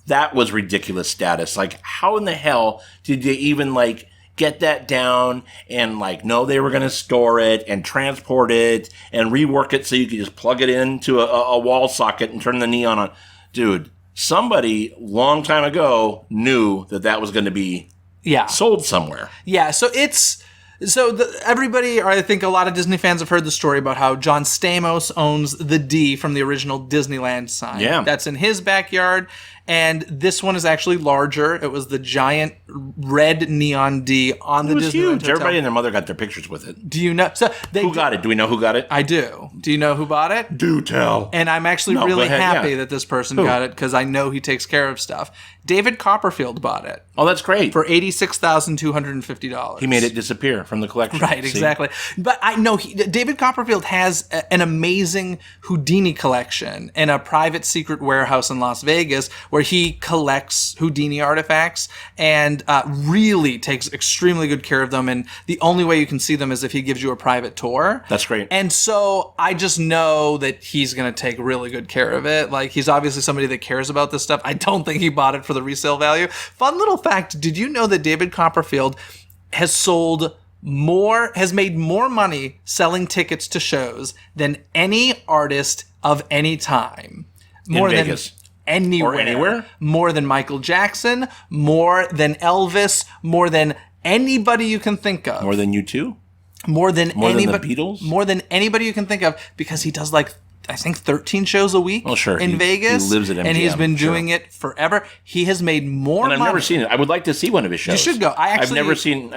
[SPEAKER 3] That was ridiculous status. Like, how in the hell did they even, like, get that down and, like, know they were going to store it and transport it and rework it so you could just plug it into a wall socket and turn the neon on? Dude, somebody long time ago knew that was going to be sold somewhere.
[SPEAKER 2] Yeah, so everybody, or I think a lot of Disney fans have heard the story about how John Stamos owns the D from the original Disneyland sign.
[SPEAKER 3] Yeah.
[SPEAKER 2] That's in his backyard. And this one is actually larger. It was the giant red neon D on the Disneyland
[SPEAKER 3] huge.
[SPEAKER 2] Hotel.
[SPEAKER 3] Everybody and their mother got their pictures with it.
[SPEAKER 2] Do you know? So
[SPEAKER 3] who got it? Do we know who got it?
[SPEAKER 2] I do. Do you know who bought it?
[SPEAKER 3] Do tell.
[SPEAKER 2] And I'm actually really happy that this person got it, because I know he takes care of stuff. David Copperfield bought it.
[SPEAKER 3] Oh, that's great.
[SPEAKER 2] For $86,250.
[SPEAKER 3] He made it disappear from the collection.
[SPEAKER 2] Right, exactly. But I know David Copperfield has an amazing Houdini collection in a private secret warehouse in Las Vegas, where he collects Houdini artifacts and really takes extremely good care of them. And the only way you can see them is if he gives you a private tour.
[SPEAKER 3] That's great.
[SPEAKER 2] And so I just know that he's going to take really good care of it. Like, he's obviously somebody that cares about this stuff. I don't think he bought it for the resale value. Fun little fact, did you know that David Copperfield has made more money selling tickets to shows than any artist of any time? More
[SPEAKER 3] in Vegas.
[SPEAKER 2] Anywhere.
[SPEAKER 3] Or anywhere?
[SPEAKER 2] More than Michael Jackson, more than Elvis, more than anybody you can think of.
[SPEAKER 3] More than U2?
[SPEAKER 2] More than
[SPEAKER 3] the Beatles?
[SPEAKER 2] More than anybody you can think of, because he does like, I think 13 shows a week in Vegas.
[SPEAKER 3] He lives at MGM.
[SPEAKER 2] And he's been doing it forever. He has made more money.
[SPEAKER 3] And I've never seen it. I would like to see one of his shows.
[SPEAKER 2] You should go.
[SPEAKER 3] I've never seen.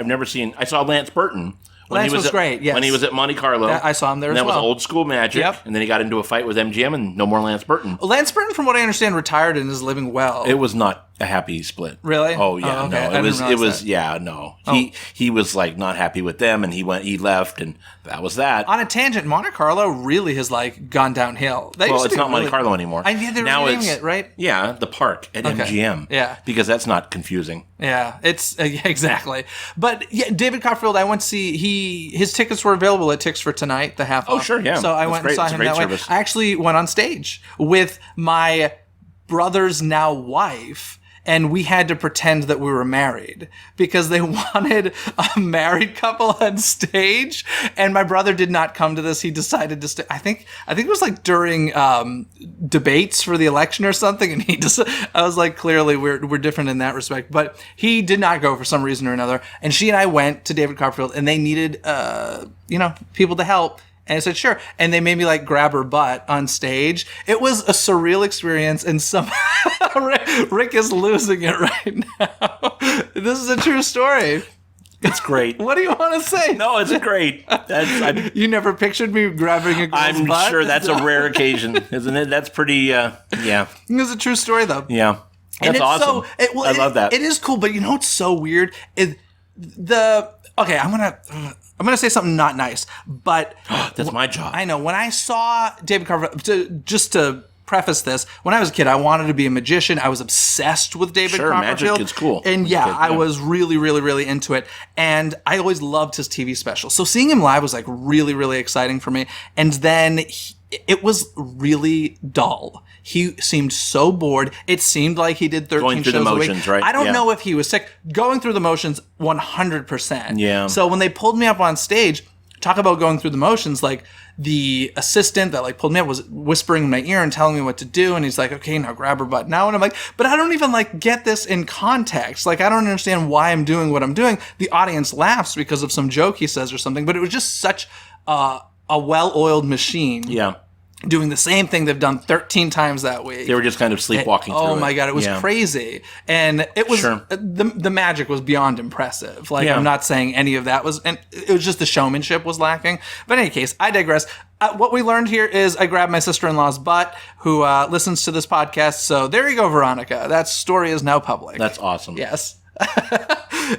[SPEAKER 3] I saw Lance Burton.
[SPEAKER 2] Lance was great, yes.
[SPEAKER 3] When he was at Monte Carlo.
[SPEAKER 2] I saw him there as well.
[SPEAKER 3] And that was old school magic.
[SPEAKER 2] Yep.
[SPEAKER 3] And then he got into a fight with MGM and no more Lance Burton.
[SPEAKER 2] Lance Burton, from what I understand, retired and is living well.
[SPEAKER 3] It was not a happy split.
[SPEAKER 2] Really?
[SPEAKER 3] Oh yeah,
[SPEAKER 2] Oh, okay.
[SPEAKER 3] no. It was
[SPEAKER 2] that.
[SPEAKER 3] yeah, no. He was like not happy with them, and he left, and that was that.
[SPEAKER 2] On a tangent, Monte Carlo really has like gone downhill.
[SPEAKER 3] Well, it's not Monte Carlo anymore.
[SPEAKER 2] Yeah, they're
[SPEAKER 3] now
[SPEAKER 2] renaming it, right?
[SPEAKER 3] Yeah, the park at MGM.
[SPEAKER 2] Yeah.
[SPEAKER 3] Because that's not confusing.
[SPEAKER 2] Yeah, it's yeah, exactly. But yeah, David Copperfield, I went to see his tickets were available at Tix for Tonight, the half off.
[SPEAKER 3] Oh, sure, yeah.
[SPEAKER 2] So I
[SPEAKER 3] That's
[SPEAKER 2] went
[SPEAKER 3] great.
[SPEAKER 2] and saw
[SPEAKER 3] It's a
[SPEAKER 2] him
[SPEAKER 3] great
[SPEAKER 2] that
[SPEAKER 3] service.
[SPEAKER 2] way. I actually went on stage with my brother's now wife, and we had to pretend that we were married because they wanted a married couple on stage, and my brother did not come to this. He decided to stay. I think it was like during debates for the election or something, and I was like, clearly we're different in that respect. But he did not go for some reason or another, and she and I went to David Copperfield, and they needed people to help. And I said, sure. And they made me like grab her butt on stage. It was a surreal experience. And Rick is losing it right now. This is a true story.
[SPEAKER 3] It's great.
[SPEAKER 2] What do you want to say?
[SPEAKER 3] No, it's great.
[SPEAKER 2] You never pictured me grabbing a girl's butt?
[SPEAKER 3] I'm sure that's a rare occasion, isn't it? That's pretty, yeah.
[SPEAKER 2] It's a true story, though.
[SPEAKER 3] Yeah. That's awesome. I love that.
[SPEAKER 2] It is cool, but you know what's so weird? Okay, I'm gonna say something not nice, but
[SPEAKER 3] that's my job.
[SPEAKER 2] I know. When I saw David Copperfield, just to preface this, when I was a kid, I wanted to be a magician. I was obsessed with David Copperfield.
[SPEAKER 3] Magic is cool.
[SPEAKER 2] And I was really, really, really into it. And I always loved his TV special. So seeing him live was like really, really exciting for me. And then it was really dull. He seemed so bored. It seemed like he did 13
[SPEAKER 3] going through
[SPEAKER 2] shows
[SPEAKER 3] the
[SPEAKER 2] a week.
[SPEAKER 3] motions, right?
[SPEAKER 2] I don't know if he was sick. Going through the motions, 100%.
[SPEAKER 3] Yeah.
[SPEAKER 2] So when they pulled me up on stage, talk about going through the motions, like the assistant that like pulled me up was whispering in my ear and telling me what to do, and he's like, okay, now grab her butt now. And I'm like, but I don't even like get this in context. Like, I don't understand why I'm doing what I'm doing. The audience laughs because of some joke he says or something, but it was just such a well-oiled machine.
[SPEAKER 3] Yeah.
[SPEAKER 2] Doing the same thing they've done 13 times that week.
[SPEAKER 3] They were just kind of sleepwalking through it.
[SPEAKER 2] Oh my God, it was crazy. And it was,
[SPEAKER 3] Sure.
[SPEAKER 2] the magic was beyond impressive. Like,
[SPEAKER 3] Yeah.
[SPEAKER 2] I'm not saying any of that was, and it was just the showmanship was lacking. But in any case, I digress. What we learned here is I grabbed my sister-in-law's butt, who listens to this podcast. So there you go, Veronica. That story is now public.
[SPEAKER 3] That's awesome.
[SPEAKER 2] Yes.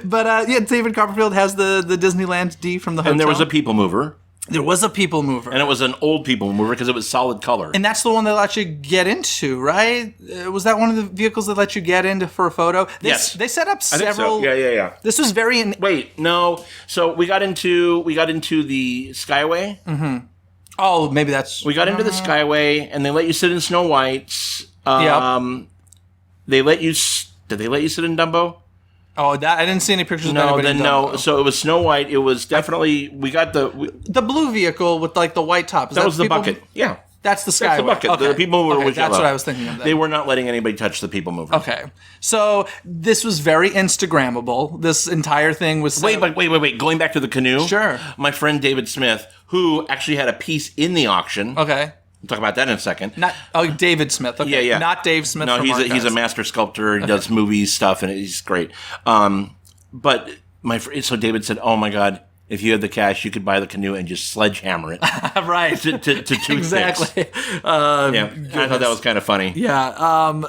[SPEAKER 2] But David Copperfield has the Disneyland D from the hotel.
[SPEAKER 3] And there was a people mover.
[SPEAKER 2] There was a people mover.
[SPEAKER 3] And it was an old people mover because it was solid color.
[SPEAKER 2] And that's the one that let you get into, right? Was that one of the vehicles that let you get into for a photo?
[SPEAKER 3] Yes.
[SPEAKER 2] They set up several.
[SPEAKER 3] I think so. Yeah.
[SPEAKER 2] This was very.
[SPEAKER 3] Wait, no. So we got into the Skyway.
[SPEAKER 2] Mm-hmm. Oh, maybe that's.
[SPEAKER 3] We got into the Skyway, and they let you sit in Snow White's.
[SPEAKER 2] Yep.
[SPEAKER 3] They let you. Did they let you sit in Dumbo?
[SPEAKER 2] Oh, I didn't see any pictures.
[SPEAKER 3] No,
[SPEAKER 2] of
[SPEAKER 3] then
[SPEAKER 2] in
[SPEAKER 3] no.
[SPEAKER 2] Dumbo.
[SPEAKER 3] So it was Snow White. It was definitely we got the
[SPEAKER 2] blue vehicle with like the white top. Is
[SPEAKER 3] that was the
[SPEAKER 2] people,
[SPEAKER 3] bucket. Yeah,
[SPEAKER 2] that's the Skyway.
[SPEAKER 3] that's the bucket.
[SPEAKER 2] Okay.
[SPEAKER 3] The people mover was
[SPEAKER 2] That's
[SPEAKER 3] yellow.
[SPEAKER 2] what I was thinking of. Then.
[SPEAKER 3] They were not letting anybody touch the people mover.
[SPEAKER 2] Okay, so this was very Instagrammable. This entire thing was.
[SPEAKER 3] Wait. Going back to the canoe.
[SPEAKER 2] Sure.
[SPEAKER 3] My friend David Smith, who actually had a piece in the auction.
[SPEAKER 2] Okay.
[SPEAKER 3] We'll talk about that in a second.
[SPEAKER 2] David Smith. Okay.
[SPEAKER 3] Yeah.
[SPEAKER 2] Not Dave Smith.
[SPEAKER 3] No,
[SPEAKER 2] from
[SPEAKER 3] he's a master sculptor. He does movies stuff, and he's great. But so David said, "Oh my God, if you had the cash, you could buy the canoe and just sledgehammer it
[SPEAKER 2] right
[SPEAKER 3] to toothpicks."
[SPEAKER 2] Exactly.
[SPEAKER 3] Yeah, I thought that was kind of funny.
[SPEAKER 2] Yeah.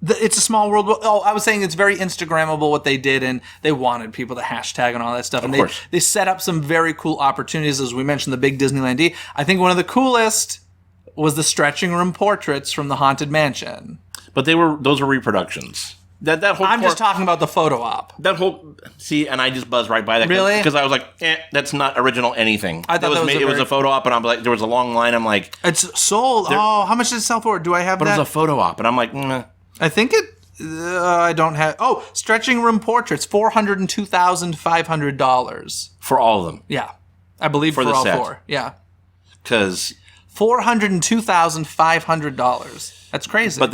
[SPEAKER 2] It's a small world. Oh, I was saying it's very Instagrammable what they did, and they wanted people to hashtag and all that stuff. And they set up some very cool opportunities, as we mentioned, the big Disneyland D. I think one of the coolest was the stretching room portraits from the Haunted Mansion.
[SPEAKER 3] But those were reproductions. That whole
[SPEAKER 2] I'm just talking about the photo op.
[SPEAKER 3] That whole and I just buzzed right by that.
[SPEAKER 2] Really?
[SPEAKER 3] Because I was like, that's not original anything.
[SPEAKER 2] I thought
[SPEAKER 3] it was a photo op, and I'm like, there was a long line. I'm like,
[SPEAKER 2] it's sold. How much did it sell for? Do I have that?
[SPEAKER 3] But it was a photo op, and I'm like,
[SPEAKER 2] I think it. I don't have. Oh, stretching room portraits, $402,500
[SPEAKER 3] for all of them.
[SPEAKER 2] Yeah, I believe for
[SPEAKER 3] the
[SPEAKER 2] all
[SPEAKER 3] set.
[SPEAKER 2] four. Yeah,
[SPEAKER 3] because
[SPEAKER 2] $402,500. That's crazy.
[SPEAKER 3] But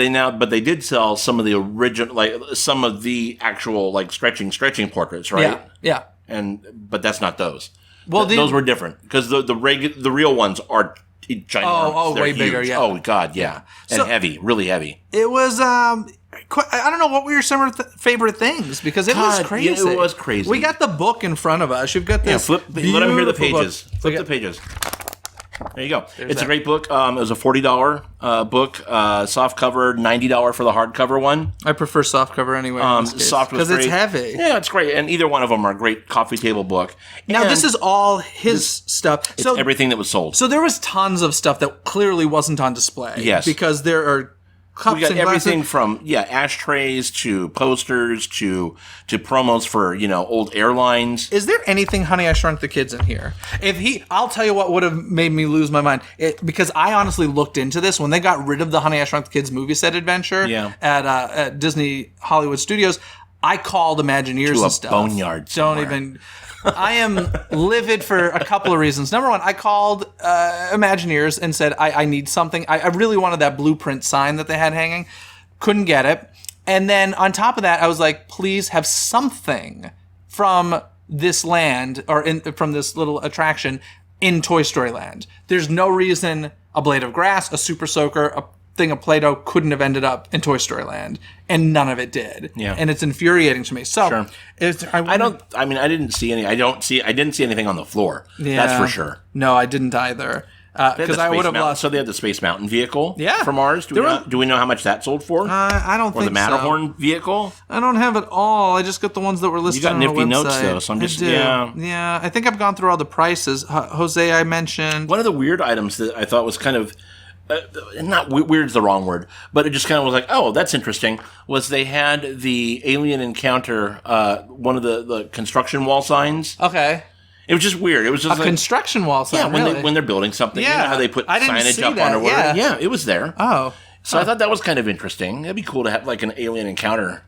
[SPEAKER 3] they did sell some of the original, like some of the actual like stretching portraits, right?
[SPEAKER 2] Yeah.
[SPEAKER 3] But that's not those.
[SPEAKER 2] Well,
[SPEAKER 3] those were different because the real ones are ginormous.
[SPEAKER 2] Oh,
[SPEAKER 3] They're
[SPEAKER 2] way
[SPEAKER 3] huge.
[SPEAKER 2] bigger. Yeah.
[SPEAKER 3] Oh God, yeah. And heavy, really heavy.
[SPEAKER 2] It was. I don't know, what were your summer favorite things, because it was crazy.
[SPEAKER 3] Yeah, it was crazy.
[SPEAKER 2] We got the book in front of us. You've got this.
[SPEAKER 3] Let them hear the pages.
[SPEAKER 2] Book.
[SPEAKER 3] Flip the pages. There you go. It's a great book. It was a $40 book, soft cover, $90 for the hardcover one.
[SPEAKER 2] I prefer soft cover anyway.
[SPEAKER 3] Soft was
[SPEAKER 2] because
[SPEAKER 3] great.
[SPEAKER 2] it's heavy.
[SPEAKER 3] Yeah, it's great, and either one of them are a great coffee table book.
[SPEAKER 2] Now
[SPEAKER 3] And
[SPEAKER 2] this is all his stuff.
[SPEAKER 3] it's everything that was sold.
[SPEAKER 2] So there was tons of stuff that clearly wasn't on display.
[SPEAKER 3] Yes.
[SPEAKER 2] Because there are cups
[SPEAKER 3] We got
[SPEAKER 2] and
[SPEAKER 3] everything
[SPEAKER 2] glasses.
[SPEAKER 3] from ashtrays to posters to promos for old airlines.
[SPEAKER 2] Is there anything Honey, I Shrunk the Kids in here? I'll tell you what would have made me lose my mind. Because I honestly looked into this when they got rid of the Honey, I Shrunk the Kids movie set adventure at Disney Hollywood Studios. I called Imagineers
[SPEAKER 3] To a
[SPEAKER 2] and stuff.
[SPEAKER 3] boneyard somewhere.
[SPEAKER 2] Don't even. I am livid for a couple of reasons. Number one, I called Imagineers and said I need something. I really wanted that blueprint sign that they had hanging. Couldn't get it. And then on top of that, I was like, please have something from this land or from this little attraction in Toy Story Land. There's no reason a blade of grass, a super soaker, a thing of Play-Doh couldn't have ended up in Toy Story Land, and none of it did.
[SPEAKER 3] Yeah.
[SPEAKER 2] And it's infuriating to me. So,
[SPEAKER 3] Sure.
[SPEAKER 2] I
[SPEAKER 3] didn't see anything on the floor. That's for sure.
[SPEAKER 2] No, I didn't either. Because I would have lost.
[SPEAKER 3] So they had the Space Mountain vehicle
[SPEAKER 2] Yeah.
[SPEAKER 3] from ours. Do we know how much that sold for?
[SPEAKER 2] I don't
[SPEAKER 3] or
[SPEAKER 2] think
[SPEAKER 3] the Matterhorn vehicle?
[SPEAKER 2] I don't have it all. I just got the ones that were listed
[SPEAKER 3] You got
[SPEAKER 2] on the
[SPEAKER 3] nifty
[SPEAKER 2] website.
[SPEAKER 3] notes, though, so I'm just-
[SPEAKER 2] I do.
[SPEAKER 3] yeah.
[SPEAKER 2] Yeah, I think I've gone through all the prices. Jose, I mentioned.
[SPEAKER 3] One of the weird items that I thought was kind of not weird's the wrong word, but it just kind of was like, oh, that's interesting. Was they had the alien encounter, one of the construction wall signs.
[SPEAKER 2] Okay.
[SPEAKER 3] It was just weird. It was just
[SPEAKER 2] A construction wall sign,
[SPEAKER 3] yeah,
[SPEAKER 2] really?
[SPEAKER 3] when they're building something, you
[SPEAKER 2] Yeah.
[SPEAKER 3] know how they put
[SPEAKER 2] I didn't
[SPEAKER 3] signage
[SPEAKER 2] see
[SPEAKER 3] up
[SPEAKER 2] that,
[SPEAKER 3] on a word.
[SPEAKER 2] yeah.
[SPEAKER 3] It was there.
[SPEAKER 2] Oh.
[SPEAKER 3] So I thought that was kind of interesting. It'd be cool to have like an alien encounter,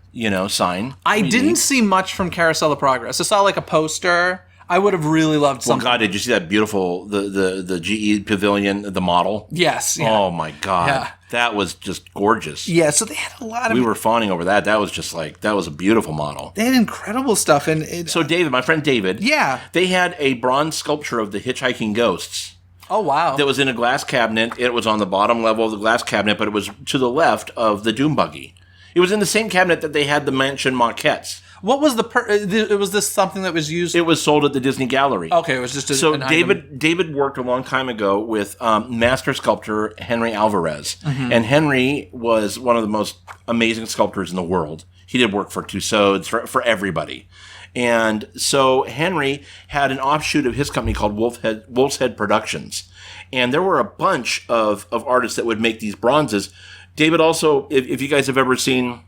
[SPEAKER 3] sign.
[SPEAKER 2] I didn't see much from Carousel of Progress. I saw like a poster. I would have really loved
[SPEAKER 3] Well,
[SPEAKER 2] something.
[SPEAKER 3] God, did you see that beautiful the GE Pavilion, the model?
[SPEAKER 2] Yes. Yeah.
[SPEAKER 3] Oh my God,
[SPEAKER 2] Yeah.
[SPEAKER 3] that was just gorgeous.
[SPEAKER 2] Yeah, so they had a lot of...
[SPEAKER 3] We were fawning over that. That was just like that was a beautiful model.
[SPEAKER 2] They had incredible stuff. And
[SPEAKER 3] So David, my friend David,
[SPEAKER 2] Yeah.
[SPEAKER 3] they had a bronze sculpture of the hitchhiking ghosts
[SPEAKER 2] oh, wow.
[SPEAKER 3] that was in a glass cabinet. It was on the bottom level of the glass cabinet, but it was to the left of the Doom Buggy. It was in the same cabinet that they had the mansion maquettes.
[SPEAKER 2] What was was this something that was used?
[SPEAKER 3] It was sold at the Disney Gallery.
[SPEAKER 2] Okay, it was just
[SPEAKER 3] So
[SPEAKER 2] an item.
[SPEAKER 3] David worked a long time ago with master sculptor Henry Alvarez, and Henry was one of the most amazing sculptors in the world. He did work for Tussauds, for everybody. And so Henry had an offshoot of his company called Wolf's Head Productions. And there were a bunch of artists that would make these bronzes. David also, if you guys have ever seen,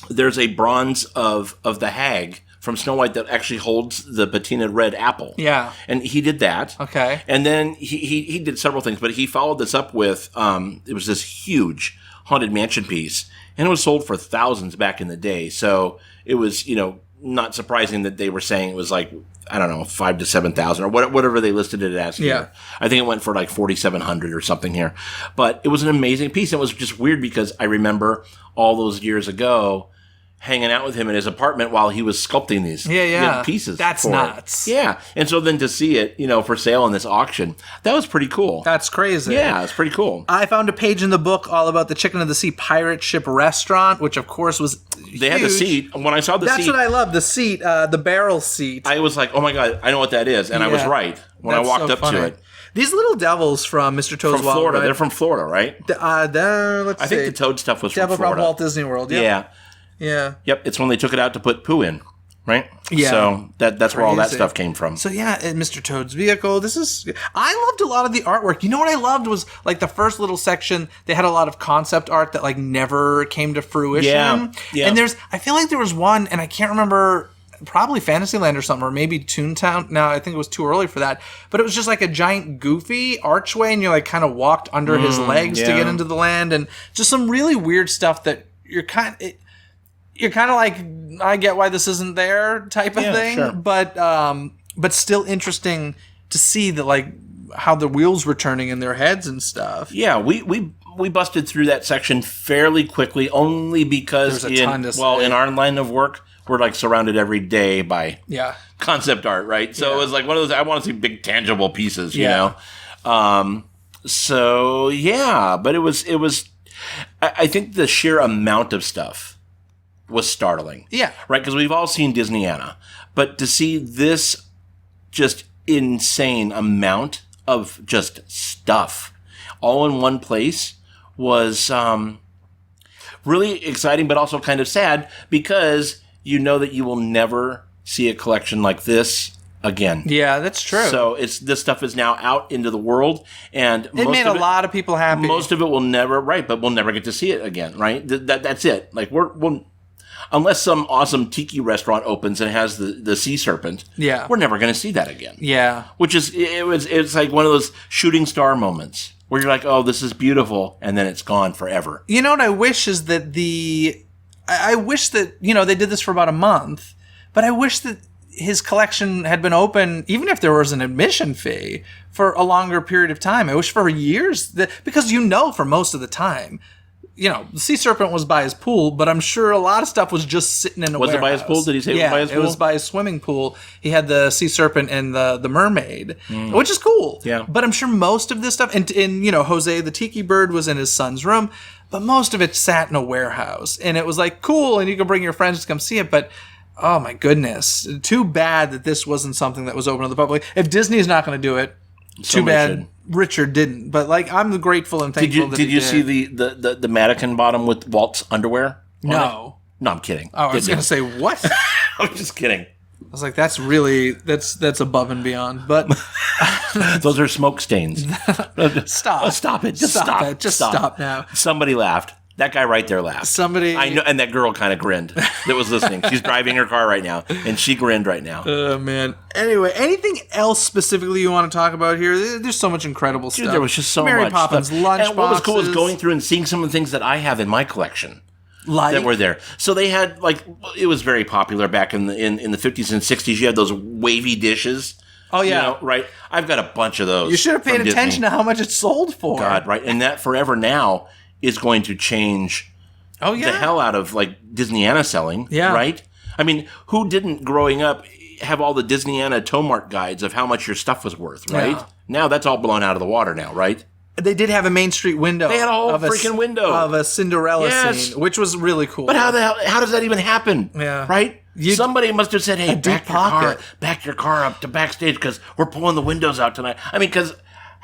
[SPEAKER 3] there's a bronze of the hag from Snow White that actually holds the patinaed red apple.
[SPEAKER 2] Yeah.
[SPEAKER 3] And he did that.
[SPEAKER 2] Okay.
[SPEAKER 3] And then he did several things, but he followed this up with, it was this huge Haunted Mansion piece. And it was sold for thousands back in the day. So it was, not surprising that they were saying it was like, I don't know, 5,000 to 7,000 or whatever they listed it as here.
[SPEAKER 2] Yeah.
[SPEAKER 3] I think it went for like 4,700 or something here. But it was an amazing piece. It was just weird because I remember all those years ago hanging out with him in his apartment while he was sculpting these pieces.
[SPEAKER 2] That's
[SPEAKER 3] for it.
[SPEAKER 2] nuts.
[SPEAKER 3] Yeah. And so then to see it, for sale in this auction, that was pretty cool.
[SPEAKER 2] That's crazy.
[SPEAKER 3] Yeah, it's pretty cool.
[SPEAKER 2] I found a page in the book all about the Chicken of the Sea pirate ship restaurant, which of course was
[SPEAKER 3] They had the
[SPEAKER 2] huge.
[SPEAKER 3] seat. When I saw the
[SPEAKER 2] That's
[SPEAKER 3] seat,
[SPEAKER 2] what I love, the seat, the barrel seat.
[SPEAKER 3] I was like, oh my God, I know what that is. And I was
[SPEAKER 2] Yeah.
[SPEAKER 3] right when
[SPEAKER 2] That's
[SPEAKER 3] I walked
[SPEAKER 2] so
[SPEAKER 3] up
[SPEAKER 2] funny.
[SPEAKER 3] to it.
[SPEAKER 2] These little devils from Mr. Toad's
[SPEAKER 3] From
[SPEAKER 2] Wild
[SPEAKER 3] Florida.
[SPEAKER 2] Ride.
[SPEAKER 3] They're from Florida, right?
[SPEAKER 2] Let's
[SPEAKER 3] I
[SPEAKER 2] see.
[SPEAKER 3] think the Toad stuff was
[SPEAKER 2] Devil
[SPEAKER 3] from
[SPEAKER 2] from
[SPEAKER 3] Florida.
[SPEAKER 2] Walt Disney World. Yep.
[SPEAKER 3] Yeah.
[SPEAKER 2] Yeah.
[SPEAKER 3] Yep. It's when they took it out to put poo in, right?
[SPEAKER 2] Yeah.
[SPEAKER 3] So that's where all that
[SPEAKER 2] Crazy.
[SPEAKER 3] stuff came from.
[SPEAKER 2] So yeah, Mr. Toad's vehicle. I loved a lot of the artwork. You know what I loved was like the first little section. They had a lot of concept art that like never came to fruition.
[SPEAKER 3] Yeah.
[SPEAKER 2] And I feel like there was one, and I can't remember. Probably Fantasyland or something, or maybe Toontown. No, I think it was too early for that. But it was just like a giant goofy archway, and you like kind of walked under his legs to
[SPEAKER 3] yeah.
[SPEAKER 2] get into the land, and just some really weird stuff that you're kind of like, I get why this isn't there type of thing,
[SPEAKER 3] sure.
[SPEAKER 2] but still interesting to see that like how the wheels were turning in their heads and stuff.
[SPEAKER 3] Yeah, we busted through that section fairly quickly, only because
[SPEAKER 2] There's a ton to say.
[SPEAKER 3] in our line of work, we're like surrounded every day by
[SPEAKER 2] Yeah.
[SPEAKER 3] concept art, right? So it was like one of those. I want to see big tangible pieces, you
[SPEAKER 2] Yeah.
[SPEAKER 3] know. So yeah, but it was. I think the sheer amount of stuff was startling.
[SPEAKER 2] Yeah.
[SPEAKER 3] Right, because we've all seen Disneyana, but to see this just insane amount of just stuff all in one place was really exciting, but also kind of sad because you know that you will never see a collection like this again.
[SPEAKER 2] Yeah, that's true.
[SPEAKER 3] So this stuff is now out into the world, and
[SPEAKER 2] it made a lot of people happy.
[SPEAKER 3] Most of it will never, but we'll never get to see it again, right? That's it. Like we'll unless some awesome tiki restaurant opens and has the sea serpent, we're never going to see that again. Yeah, which is it's like one of those shooting star moments where you're like, oh, this is beautiful, and then it's gone forever.
[SPEAKER 2] You know what I wish is that I wish that they did this for about a month, but I wish that his collection had been open, even if there was an admission fee, for a longer period of time. I wish for years, because for most of the time, the sea serpent was by his pool, but I'm sure a lot of stuff was just sitting in a warehouse.
[SPEAKER 3] Was it by his pool? Did he say it was by his pool?
[SPEAKER 2] It was by his swimming pool. He had the sea serpent and the mermaid, which is cool. Yeah. But I'm sure most of this stuff, and Jose the Tikibird was in his son's room, but most of it sat in a warehouse. And it was like, cool, and you could bring your friends to come see it, but oh my goodness. Too bad that this wasn't something that was open to the public. If Disney's not going to do it, too bad Richard didn't. But I'm grateful and thankful that he did. Did you see
[SPEAKER 3] the mannequin bottom with Walt's underwear?
[SPEAKER 2] No.
[SPEAKER 3] No, I'm kidding.
[SPEAKER 2] Oh, I was going to say, what?
[SPEAKER 3] I'm just kidding.
[SPEAKER 2] I was like, that's above and beyond. But
[SPEAKER 3] those are smoke stains.
[SPEAKER 2] Stop.
[SPEAKER 3] Oh, stop it. Just stop it.
[SPEAKER 2] Just stop now.
[SPEAKER 3] Somebody laughed. That guy right there laughed.
[SPEAKER 2] Somebody.
[SPEAKER 3] I know, and that girl kind of grinned that was listening. She's driving her car right now, and she grinned right now.
[SPEAKER 2] Oh, man. Anyway, anything else specifically you want to talk about here? There's so much incredible stuff.
[SPEAKER 3] There was just so
[SPEAKER 2] Mary
[SPEAKER 3] much
[SPEAKER 2] Poppins
[SPEAKER 3] stuff.
[SPEAKER 2] lunch
[SPEAKER 3] And what was cool
[SPEAKER 2] boxes.
[SPEAKER 3] was going through and seeing some of the things that I have in my collection. That were there. So they had, it was very popular back in the 50s and 60s. You had those wavy dishes.
[SPEAKER 2] Oh, yeah.
[SPEAKER 3] Right? I've got a bunch of those.
[SPEAKER 2] You should have paid attention to how much it sold for.
[SPEAKER 3] God, right. And that Forever Now is going to change the hell out of, Disneyana selling. Yeah. Right? I mean, who didn't, growing up, have all the Disneyana Tomart guides of how much your stuff was worth, right? Yeah. Now that's all blown out of the water now, right?
[SPEAKER 2] They did have a Main Street window.
[SPEAKER 3] They had a whole freaking window
[SPEAKER 2] of a Cinderella scene, which was really cool.
[SPEAKER 3] But how does that even happen? Yeah, right. Somebody must have said, "Hey, back your car up to backstage because we're pulling the windows out tonight." I mean, because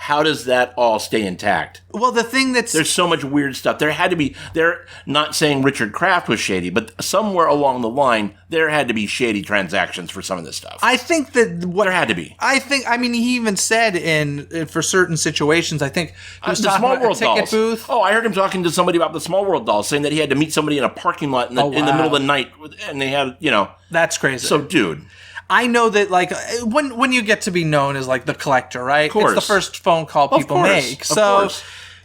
[SPEAKER 3] how does that all stay intact?
[SPEAKER 2] Well, the thing there's
[SPEAKER 3] so much weird stuff. There had to be. They're not saying Richard Kraft was shady, but somewhere along the line there had to be shady transactions for some of this stuff.
[SPEAKER 2] I think that
[SPEAKER 3] there had to be.
[SPEAKER 2] I mean, he even said for certain situations. I think he was talking about a ticket booth.
[SPEAKER 3] Oh, I heard him talking to somebody about the Small World dolls, saying that he had to meet somebody in a parking lot in the middle of the night, and they had
[SPEAKER 2] That's crazy.
[SPEAKER 3] So, dude.
[SPEAKER 2] I know that, when you get to be known as, the collector, right?
[SPEAKER 3] Of course.
[SPEAKER 2] It's the first phone call people make. So,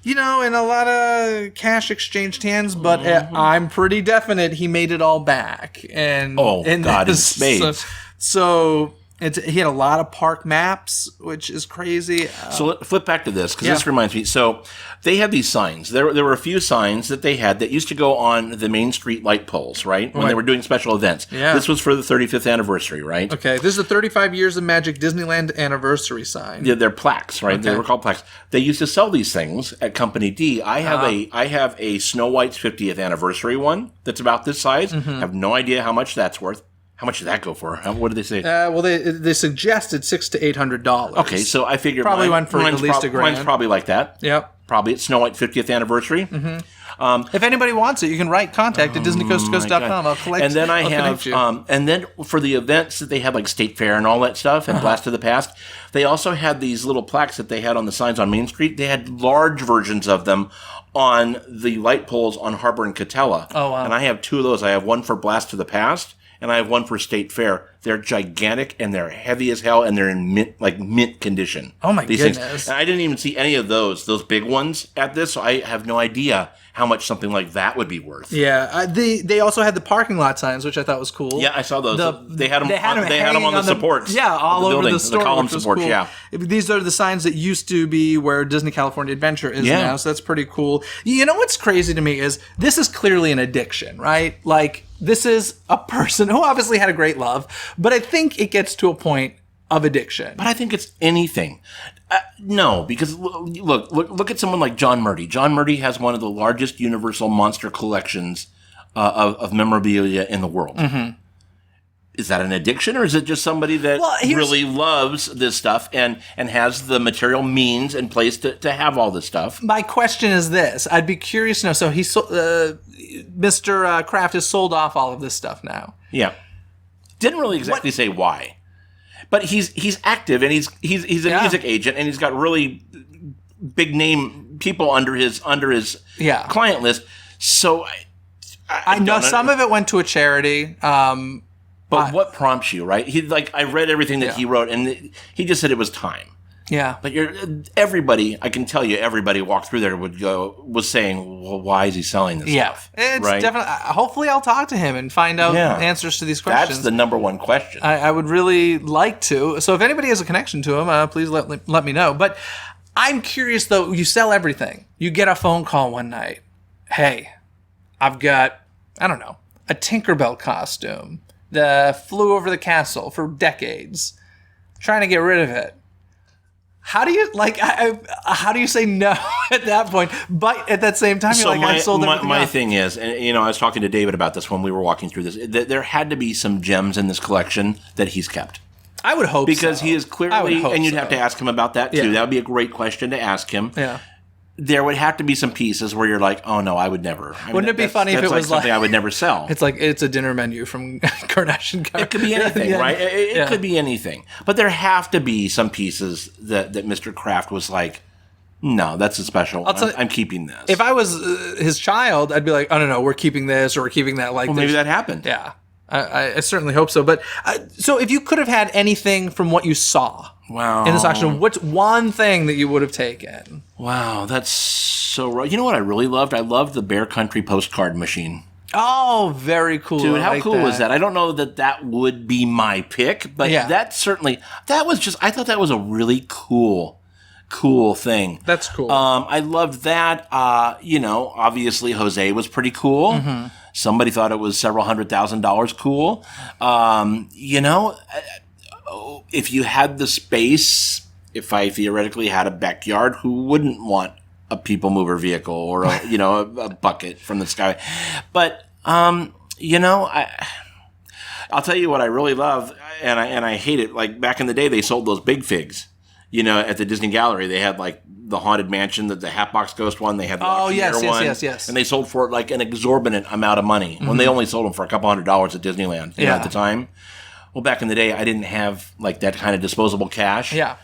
[SPEAKER 2] and a lot of cash exchanged hands, but I'm pretty definite he made it all back. And
[SPEAKER 3] God, in spades.
[SPEAKER 2] So he had a lot of park maps, which is crazy.
[SPEAKER 3] So let's flip back to this, because this reminds me. So they had these signs. There were a few signs that they had that used to go on the Main Street light poles, right? When they were doing special events. Yeah. This was for the 35th anniversary, right?
[SPEAKER 2] Okay. This is the 35 Years of Magic Disneyland anniversary sign.
[SPEAKER 3] Yeah, they're plaques, right? Okay. They were called plaques. They used to sell these things at Company D. I have a Snow White's 50th anniversary one that's about this size. Mm-hmm. I have no idea how much that's worth. How much did that go for? What did they say?
[SPEAKER 2] Well, they suggested $600 to $800.
[SPEAKER 3] Okay, so I figured
[SPEAKER 2] probably went for at least $1,000.
[SPEAKER 3] Mine's probably like that.
[SPEAKER 2] Yep.
[SPEAKER 3] Probably it's Snow White 50th anniversary.
[SPEAKER 2] Mm-hmm. If anybody wants it, you can write contact at DisneyCoastToCoast.com. I'll collect.
[SPEAKER 3] And then I have, and then for the events that they had, like State Fair and all that stuff, and Blast of the Past, they also had these little plaques that they had on the signs on Main Street. They had large versions of them on the light poles on Harbor and Catella. Oh wow! And I have two of those. I have one for Blast of the Past. And I have one for State Fair. They're gigantic and they're heavy as hell and they're in mint condition.
[SPEAKER 2] Oh my goodness!
[SPEAKER 3] Things. And I didn't even see any of those big ones at this, so I have no idea how much something like that would be worth.
[SPEAKER 2] Yeah, they also had the parking lot signs, which I thought was cool.
[SPEAKER 3] Yeah, I saw those. They had them on the supports.
[SPEAKER 2] Yeah, all over the store.
[SPEAKER 3] The column supports. Cool. Yeah,
[SPEAKER 2] these are the signs that used to be where Disney California Adventure is now. So that's pretty cool. You know what's crazy to me is this is clearly an addiction, right? This is a person who obviously had a great love, but I think it gets to a point of addiction.
[SPEAKER 3] But I think it's anything. No, because look at someone like John Murdy. John Murdy has one of the largest Universal monster collections of memorabilia in the world. Mm-hmm. is that an addiction, or is it just somebody that really loves this stuff and has the material means and place to have all this stuff?
[SPEAKER 2] My question is this. I'd be curious to know. So Mr. Kraft has sold off all of this stuff now.
[SPEAKER 3] Yeah. Didn't really exactly say why. But he's active, and he's a music agent, and he's got really big name people under his client list. So
[SPEAKER 2] I know some of it went to a charity.
[SPEAKER 3] But what prompts you, right? I read everything that he wrote, and he just said it was time.
[SPEAKER 2] Yeah.
[SPEAKER 3] But everybody, I can tell you, everybody walked through there was saying, well, why is he selling this stuff?
[SPEAKER 2] It's definitely, hopefully I'll talk to him and find out answers to these questions.
[SPEAKER 3] That's the number one question.
[SPEAKER 2] I would really like to. So if anybody has a connection to him, please let me know. But I'm curious, though, you sell everything. You get a phone call one night. Hey, I've got, I don't know, a Tinkerbell costume that flew over the castle for decades. Trying to get rid of it. How do you how do you say no at that point? But at that same time, you're I sold everything.
[SPEAKER 3] My thing is, and I was talking to David about this when we were walking through this. There had to be some gems in this collection that he's kept.
[SPEAKER 2] I would hope
[SPEAKER 3] because
[SPEAKER 2] so.
[SPEAKER 3] He is clearly, and you'd have to ask him about that too. Yeah. That would be a great question to ask him.
[SPEAKER 2] Yeah.
[SPEAKER 3] There would have to be some pieces where you're like, oh no, I would never.
[SPEAKER 2] Wouldn't it be funny if it was
[SPEAKER 3] something I would never sell?
[SPEAKER 2] It's a dinner menu from Kardashian.
[SPEAKER 3] It could be anything, right? It could be anything. But there have to be some pieces that Mr. Kraft was like, no, that's a special one. I'm keeping this.
[SPEAKER 2] If I was his child, I'd be like, oh no, we're keeping this or we're keeping that. Well,
[SPEAKER 3] maybe that happened.
[SPEAKER 2] Yeah. I certainly hope so. But so if you could have had anything from what you saw in this auction, what's one thing that you would have taken?
[SPEAKER 3] Wow, that's so right. You know what I really loved? I loved the Bear Country postcard machine.
[SPEAKER 2] Oh, very cool.
[SPEAKER 3] Dude, how cool was that? I don't know that would be my pick, but I thought that was a really cool thing.
[SPEAKER 2] That's cool.
[SPEAKER 3] I loved that. Obviously Jose was pretty cool. Mm-hmm. Somebody thought it was several $100,000 cool. If you had the space, if I theoretically had a backyard, who wouldn't want a people mover vehicle or a bucket from the sky? But I'll tell you what I really love, and I hate it. Like back in the day, they sold those big figs. At the Disney Gallery, they had like the Haunted Mansion, the Hatbox Ghost one. They had the auctioneer one. Yes. And they sold for like an exorbitant amount of money when they only sold them for a couple $100 at Disneyland at the time. Well, back in the day, I didn't have like that kind of disposable cash.
[SPEAKER 2] Yeah.